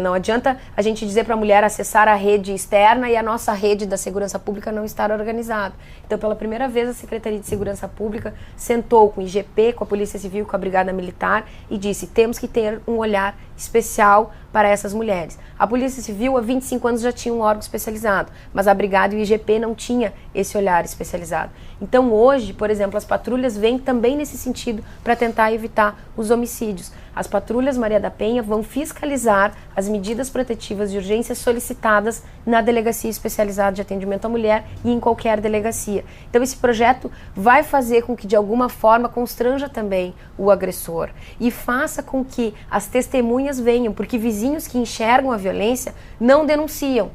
Não adianta a gente dizer para a mulher acessar a rede externa e a nossa rede da segurança pública não estar organizada. Então, pela primeira vez, a Secretaria de Segurança Pública sentou com o IGP, com a Polícia Civil, com a Brigada Militar e disse, temos que ter um olhar especial para essas mulheres. A Polícia Civil, há 25 anos, já tinha um órgão especializado, mas a Brigada e o IGP não tinha esse olhar especializado. Então hoje, por exemplo, as patrulhas vêm também nesse sentido para tentar evitar os homicídios. As patrulhas Maria da Penha vão fiscalizar as medidas protetivas de urgência solicitadas na Delegacia Especializada de Atendimento à Mulher e em qualquer delegacia. Então esse projeto vai fazer com que de alguma forma constranja também o agressor e faça com que as testemunhas venham, porque vizinhos que enxergam a violência não denunciam,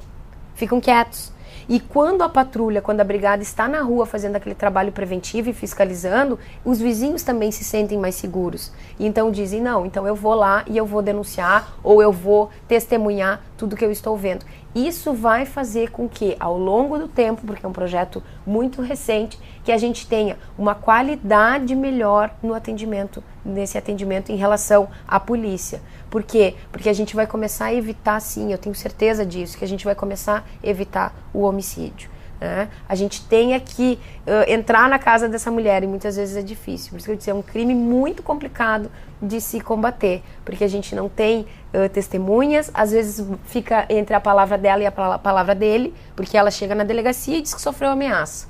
ficam quietos. E quando a patrulha, quando a brigada está na rua fazendo aquele trabalho preventivo e fiscalizando, os vizinhos também se sentem mais seguros. E então dizem, não, então eu vou lá e eu vou denunciar ou eu vou testemunhar tudo que eu estou vendo. Isso vai fazer com que, ao longo do tempo, porque é um projeto muito recente, que a gente tenha uma qualidade melhor no atendimento, nesse atendimento em relação à polícia. Por quê? Porque a gente vai começar a evitar, sim, eu tenho certeza disso, que a gente vai começar a evitar o homicídio. Né? A gente tem que entrar na casa dessa mulher e muitas vezes é difícil. Por isso que eu disse, é um crime muito complicado de se combater, porque a gente não tem testemunhas, às vezes fica entre a palavra dela e a palavra dele, porque ela chega na delegacia e diz que sofreu ameaça.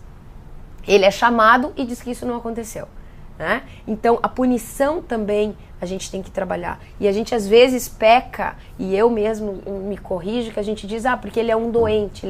Ele é chamado e diz que isso não aconteceu. Né? Então a punição também a gente tem que trabalhar, e a gente às vezes peca, e eu mesmo me corrijo, que a gente diz, porque ele é um doente,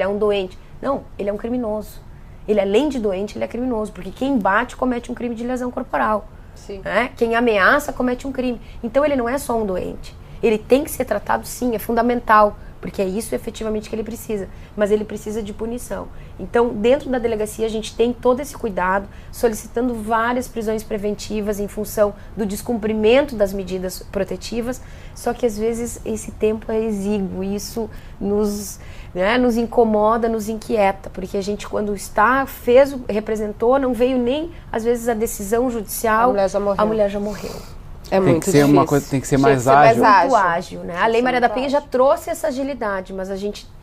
não, ele é um criminoso, ele além de doente, ele é criminoso, porque quem bate comete um crime de lesão corporal. Sim. Né? Quem ameaça comete um crime, então ele não é só um doente, ele tem que ser tratado, sim, é fundamental, porque é isso efetivamente que ele precisa, mas ele precisa de punição. Então, dentro da delegacia, a gente tem todo esse cuidado, solicitando várias prisões preventivas em função do descumprimento das medidas protetivas, só que às vezes esse tempo é exíguo, e isso nos incomoda, nos inquieta, porque a gente, quando representou, não veio nem, às vezes, a decisão judicial, a mulher já morreu. É muito difícil. Tem que ser mais ágil. Muito ágil, né? A Lei Maria da Penha já trouxe essa agilidade, mas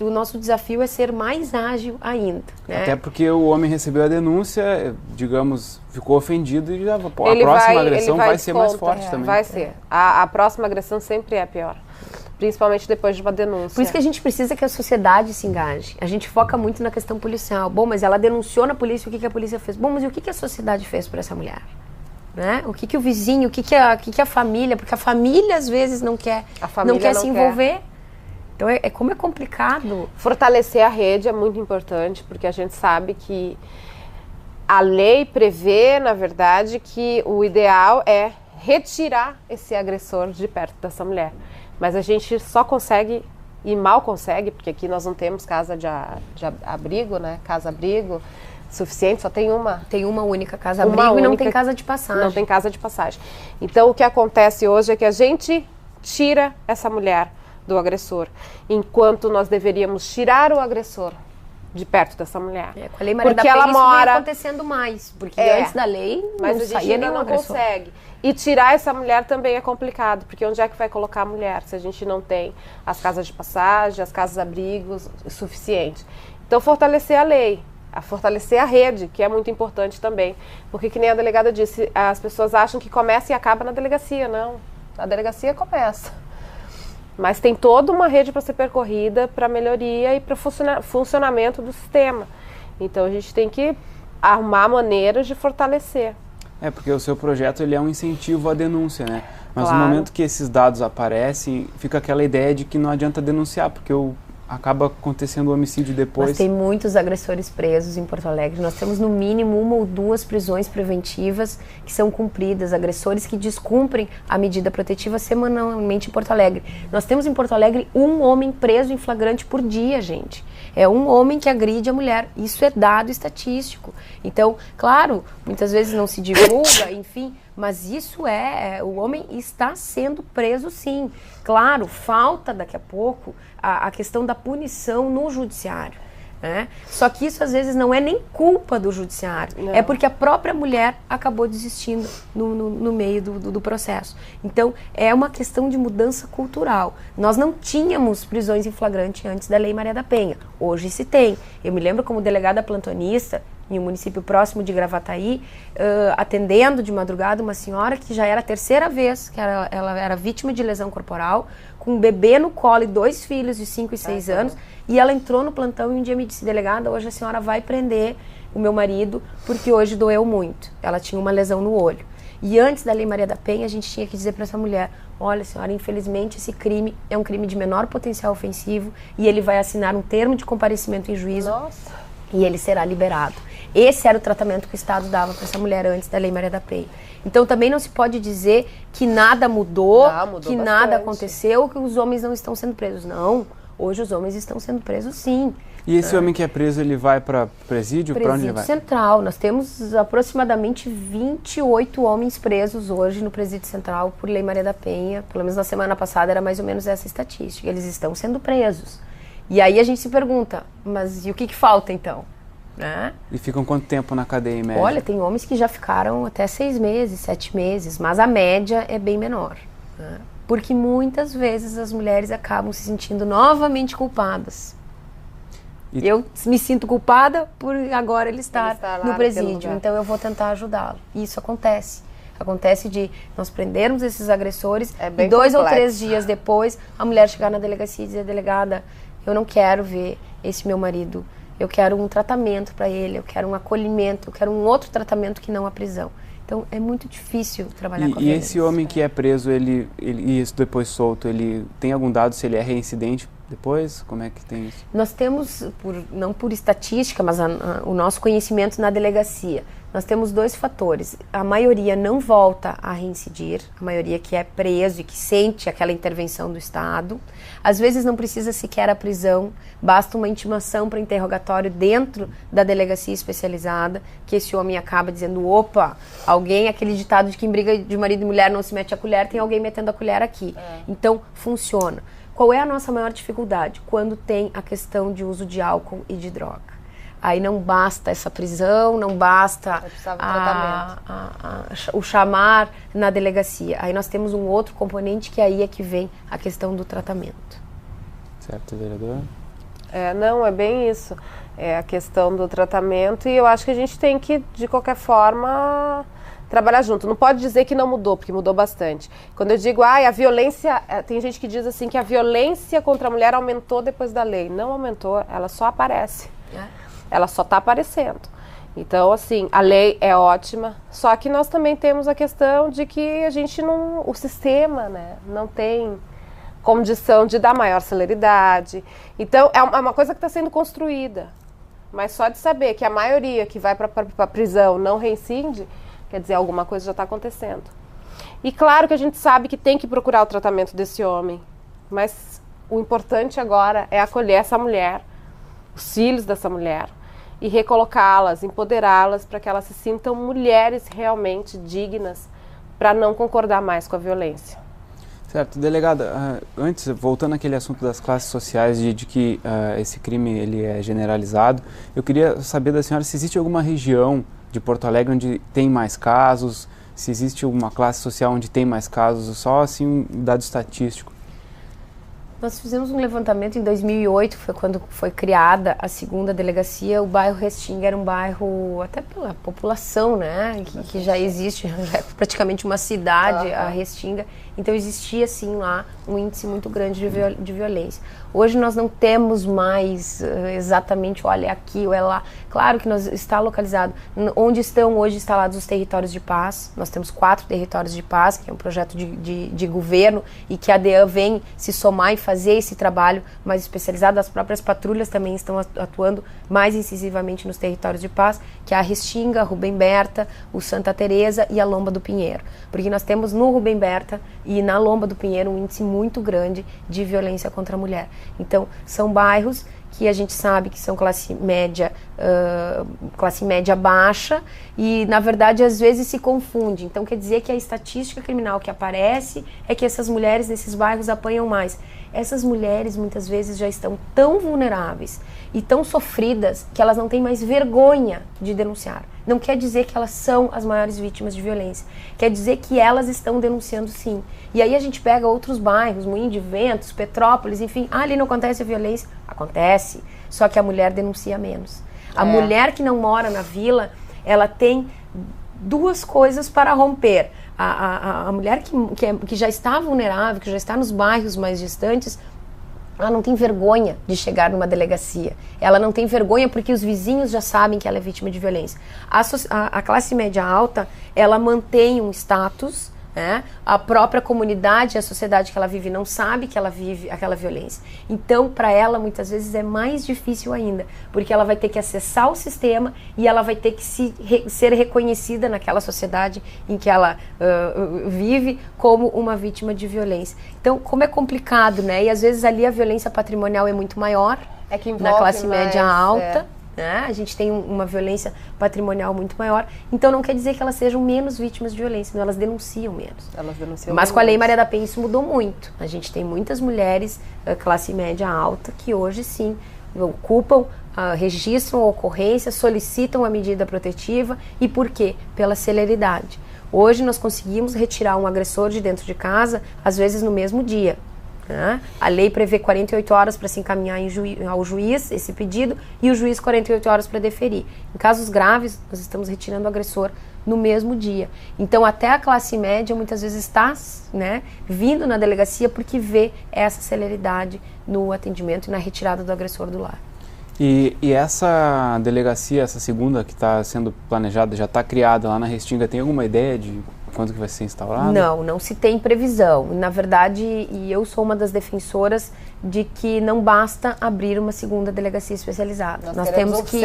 o nosso desafio é ser mais ágil ainda. Né? Até porque o homem recebeu a denúncia, digamos, ficou ofendido e já, a próxima agressão vai ser mais forte também. Vai ser. A próxima agressão sempre é pior. Principalmente depois de uma denúncia. Por isso que a gente precisa que a sociedade se engaje. A gente foca muito na questão policial. Bom, mas ela denunciou na polícia, o que a polícia fez? Bom, mas e o que a sociedade fez por essa mulher? Né? O que o vizinho, o que a família, porque a família às vezes não quer se envolver. Então como é complicado. Fortalecer a rede é muito importante, porque a gente sabe que a lei prevê, na verdade, que o ideal é retirar esse agressor de perto dessa mulher. Mas a gente só consegue, e mal consegue, porque aqui nós não temos casa de abrigo, né? Casa-abrigo suficiente, só tem uma. Tem uma única casa-abrigo e não tem casa de passagem. Não tem casa de passagem. Então, o que acontece hoje é que a gente tira essa mulher do agressor, enquanto nós deveríamos tirar o agressor de perto dessa mulher. Com a Lei Maria da Penha isso vem acontecendo mais, porque antes da lei não saía nenhum agressor. Consegue. E tirar essa mulher também é complicado, porque onde é que vai colocar a mulher se a gente não tem as casas de passagem, as casas-abrigos suficientes? Então, fortalecer a lei. A fortalecer a rede, que é muito importante também. Porque, que nem a delegada disse, as pessoas acham que começa e acaba na delegacia. Não, a delegacia começa. Mas tem toda uma rede para ser percorrida para melhoria e para funcionamento do sistema. Então, a gente tem que arrumar maneiras de fortalecer. Porque o seu projeto ele é um incentivo à denúncia, né? Mas Claro. no momento que esses dados aparecem, fica aquela ideia de que não adianta denunciar, porque acaba acontecendo o homicídio depois. Mas tem muitos agressores presos em Porto Alegre. Nós temos no mínimo 1 ou 2 prisões preventivas que são cumpridas, agressores que descumprem a medida protetiva semanalmente em Porto Alegre. Nós temos em Porto Alegre 1 homem preso em flagrante por dia, gente. É 1 homem que agride a mulher. Isso é dado estatístico. Então, claro, muitas vezes não se divulga, enfim, mas isso o homem está sendo preso sim. Claro, falta daqui a pouco a questão da punição no judiciário. Né? Só que isso às vezes não é nem culpa do judiciário, é porque a própria mulher acabou desistindo no meio do processo. Então é uma questão de mudança cultural. Nós não tínhamos prisões em flagrante antes da Lei Maria da Penha, hoje se tem. Eu me lembro como delegada plantonista, em um município próximo de Gravataí, atendendo de madrugada uma senhora que já era a terceira vez que ela era vítima de lesão corporal, com um bebê no colo e 2 filhos de 5 e 6 anos, e ela entrou no plantão e um dia me disse: delegada, hoje a senhora vai prender o meu marido porque hoje doeu muito. Ela tinha uma lesão no olho. E antes da Lei Maria da Penha, a gente tinha que dizer para essa mulher: olha, senhora, infelizmente esse crime é um crime de menor potencial ofensivo e ele vai assinar um termo de comparecimento em juízo. Nossa. E ele será liberado. Esse era o tratamento que o Estado dava para essa mulher antes da Lei Maria da Penha. Então também não se pode dizer que nada mudou, que nada aconteceu, que os homens não estão sendo presos. Não, hoje os homens estão sendo presos sim. E esse homem que é preso, ele vai para presídio? Para onde ele vai? Presídio Central. Nós temos aproximadamente 28 homens presos hoje no Presídio Central por Lei Maria da Penha. Pelo menos na semana passada era mais ou menos essa estatística. Eles estão sendo presos. E aí a gente se pergunta, mas e o que falta então? Né? E ficam quanto tempo na cadeia em média? Olha, tem homens que já ficaram até 6 meses, 7 meses, mas a média é bem menor. Né? Porque muitas vezes as mulheres acabam se sentindo novamente culpadas. Eu me sinto culpada por agora ele estar no presídio, então eu vou tentar ajudá-lo. E isso acontece. Acontece de nós prendermos esses agressores e 2 ou 3 dias depois a mulher chegar na delegacia e dizer: delegada, eu não quero ver esse meu marido, eu quero um tratamento para ele, eu quero um acolhimento, eu quero um outro tratamento que não a prisão. Então é muito difícil trabalhar com ele. E esse homem que é preso, ele e depois solto, ele tem algum dado se ele é reincidente depois? Como é que tem isso? Nós temos, não por estatística, mas o nosso conhecimento na delegacia, nós temos 2 fatores. A maioria não volta a reincidir, a maioria que é preso e que sente aquela intervenção do Estado. Às vezes não precisa sequer a prisão, basta uma intimação para interrogatório dentro da delegacia especializada, que esse homem acaba dizendo: opa, alguém, aquele ditado de que em briga de marido e mulher não se mete a colher, tem alguém metendo a colher aqui. Então, funciona. Qual é a nossa maior dificuldade? Quando tem a questão de uso de álcool e de droga. Aí não basta essa prisão, não basta o chamar na delegacia. Aí nós temos um outro componente que aí é que vem a questão do tratamento. Certo, vereadora? Não, é bem isso. É a questão do tratamento e eu acho que a gente tem que, de qualquer forma, trabalhar junto. Não pode dizer que não mudou, porque mudou bastante. Quando eu digo, a violência, tem gente que diz assim que a violência contra a mulher aumentou depois da lei. Não aumentou, ela só aparece. Ela só está aparecendo. Então, assim, a lei é ótima, só que nós também temos a questão de que a gente não, o sistema, né, não tem condição de dar maior celeridade. Então, é uma coisa que está sendo construída. Mas só de saber que a maioria que vai para a prisão não reincide, quer dizer, alguma coisa já está acontecendo. E claro que a gente sabe que tem que procurar o tratamento desse homem, mas o importante agora é acolher essa mulher, os filhos dessa mulher, e recolocá-las, empoderá-las para que elas se sintam mulheres realmente dignas para não concordar mais com a violência. Certo. Delegada, antes, voltando àquele assunto das classes sociais, de que esse crime ele é generalizado, eu queria saber da senhora se existe alguma região de Porto Alegre onde tem mais casos, se existe uma classe social onde tem mais casos, só assim um dado estatístico. Nós fizemos um levantamento em 2008, foi quando foi criada a 2ª delegacia. O bairro Restinga era um bairro, até pela população, né, que já existe, já é praticamente uma cidade, a Restinga. Então existia sim lá um índice muito grande de violência. Hoje nós não temos mais exatamente, olha, é aqui ou é lá. Claro que está localizado. Onde estão hoje instalados os territórios de paz. Nós temos 4 territórios de paz, que é um projeto de governo e que a DEAN vem se somar e fazer esse trabalho mais especializado. As próprias patrulhas também estão atuando mais incisivamente nos territórios de paz, que é a Restinga, a Rubem Berta, o Santa Teresa e a Lomba do Pinheiro. Porque nós temos no Rubem Berta e na Lomba do Pinheiro um índice muito grande de violência contra a mulher. Então, são bairros que a gente sabe que são classe média baixa e, na verdade, às vezes se confunde. Então, quer dizer que a estatística criminal que aparece é que essas mulheres nesses bairros apanham mais. Essas mulheres, muitas vezes, já estão tão vulneráveis e tão sofridas que elas não têm mais vergonha de denunciar. Não quer dizer que elas são as maiores vítimas de violência. Quer dizer que elas estão denunciando sim. E aí a gente pega outros bairros, Moinho de Ventos, Petrópolis, enfim. Ali não acontece a violência? Acontece, só que a mulher denuncia menos. A mulher que não mora na vila, ela tem duas coisas para romper. A mulher que já está vulnerável, que já está nos bairros mais distantes, ela não tem vergonha de chegar numa delegacia. Ela não tem vergonha porque os vizinhos já sabem que ela é vítima de violência. A classe média alta, ela mantém um status, né? A própria comunidade, a sociedade que ela vive não sabe que ela vive aquela violência. Então, para ela, muitas vezes é mais difícil ainda, porque ela vai ter que acessar o sistema e ela vai ter que ser reconhecida naquela sociedade em que ela vive como uma vítima de violência. Então, como é complicado, né? E às vezes ali a violência patrimonial é muito maior, que envolve na classe média alta. É. Né? A gente tem uma violência patrimonial muito maior, então não quer dizer que elas sejam menos vítimas de violência, não, elas denunciam menos. Mas com a Lei Maria da Penha isso mudou muito. A gente tem muitas mulheres classe média alta que hoje sim ocupam, registram a ocorrência, solicitam a medida protetiva. E por quê? Pela celeridade. Hoje nós conseguimos retirar um agressor de dentro de casa, às vezes no mesmo dia. A lei prevê 48 horas para se encaminhar ao juiz esse pedido e o juiz 48 horas para deferir. Em casos graves, nós estamos retirando o agressor no mesmo dia. Então, até a classe média muitas vezes está, né, vindo na delegacia porque vê essa celeridade no atendimento e na retirada do agressor do lar. E essa delegacia, essa segunda que está sendo planejada, já está criada lá na Restinga, tem alguma ideia de quando que vai ser instalada? Não se tem previsão. Na verdade, e eu sou uma das defensoras de que não basta abrir uma segunda delegacia especializada. Nós temos que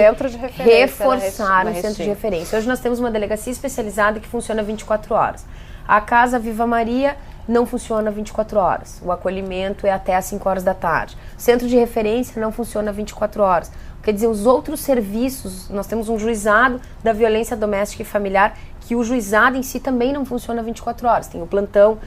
reforçar um centro de referência. Hoje nós temos uma delegacia especializada que funciona 24 horas. A Casa Viva Maria não funciona 24 horas. O acolhimento é até às 5 horas da tarde. O centro de referência não funciona 24 horas. Quer dizer, os outros serviços, nós temos um juizado da violência doméstica e familiar, que o juizado em si também não funciona 24 horas. Tem o plantão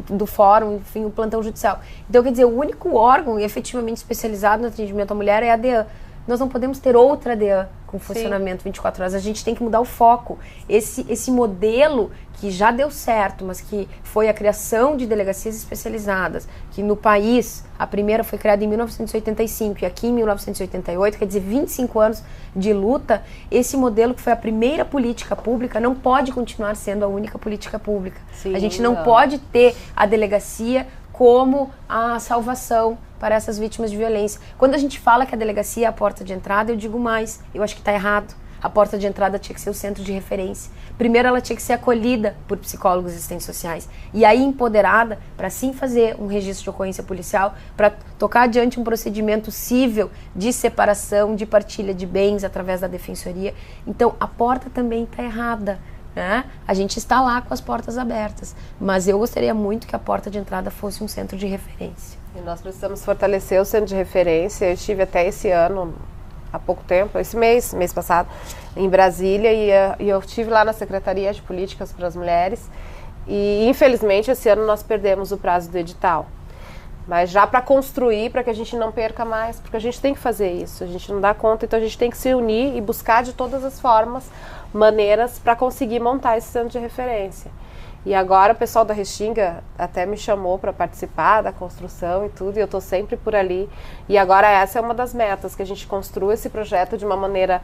do fórum, enfim, o plantão judicial. Então, quer dizer, o único órgão efetivamente especializado no atendimento à mulher é a DEAN. Nós não podemos ter outra DEAN com funcionamento 24 horas. A gente tem que mudar o foco. Esse modelo que já deu certo, mas que foi a criação de delegacias especializadas, que no país, a primeira foi criada em 1985 e aqui em 1988, quer dizer, 25 anos de luta, esse modelo que foi a primeira política pública não pode continuar sendo a única política pública. A gente não pode ter a delegacia como a salvação para essas vítimas de violência. Quando a gente fala que a delegacia é a porta de entrada, eu digo mais, eu acho que está errado. A porta de entrada tinha que ser o centro de referência. Primeiro, ela tinha que ser acolhida por psicólogos e assistentes sociais. E aí, empoderada para sim fazer um registro de ocorrência policial, para tocar adiante um procedimento cível de separação, de partilha de bens através da defensoria. Então, a porta também está errada. Né? A gente está lá com as portas abertas. Mas eu gostaria muito que a porta de entrada fosse um centro de referência. E nós precisamos fortalecer o centro de referência. Eu estive até esse ano, há pouco tempo, esse mês passado, em Brasília, e eu estive lá na Secretaria de Políticas para as Mulheres, e infelizmente esse ano nós perdemos o prazo do edital. Mas já para construir, para que a gente não perca mais, porque a gente tem que fazer isso, a gente não dá conta, então a gente tem que se unir e buscar de todas as formas, maneiras para conseguir montar esse centro de referência. E agora o pessoal da Restinga até me chamou para participar da construção e tudo, e eu estou sempre por ali. E agora essa é uma das metas, que a gente construa esse projeto de uma maneira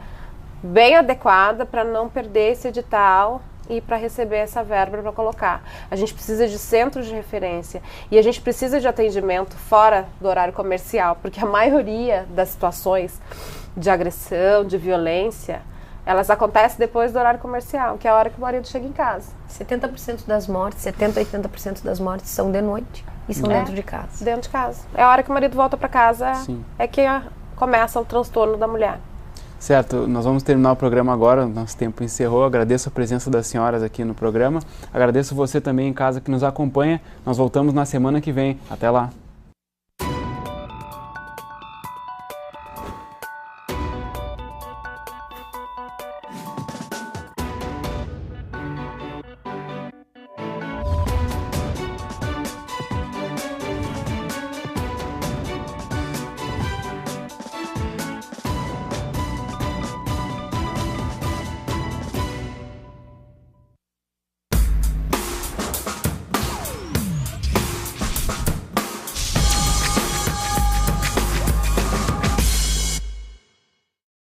bem adequada para não perder esse edital e para receber essa verba para colocar. A gente precisa de centros de referência e a gente precisa de atendimento fora do horário comercial, porque a maioria das situações de agressão, de violência, elas acontecem depois do horário comercial, que é a hora que o marido chega em casa. 70% das mortes, 70% a 80% das mortes são de noite e são dentro de casa. Dentro de casa. É a hora que o marido volta para casa, é que começa o transtorno da mulher. Certo, nós vamos terminar o programa agora, nosso tempo encerrou. Agradeço a presença das senhoras aqui no programa. Agradeço você também em casa que nos acompanha. Nós voltamos na semana que vem. Até lá.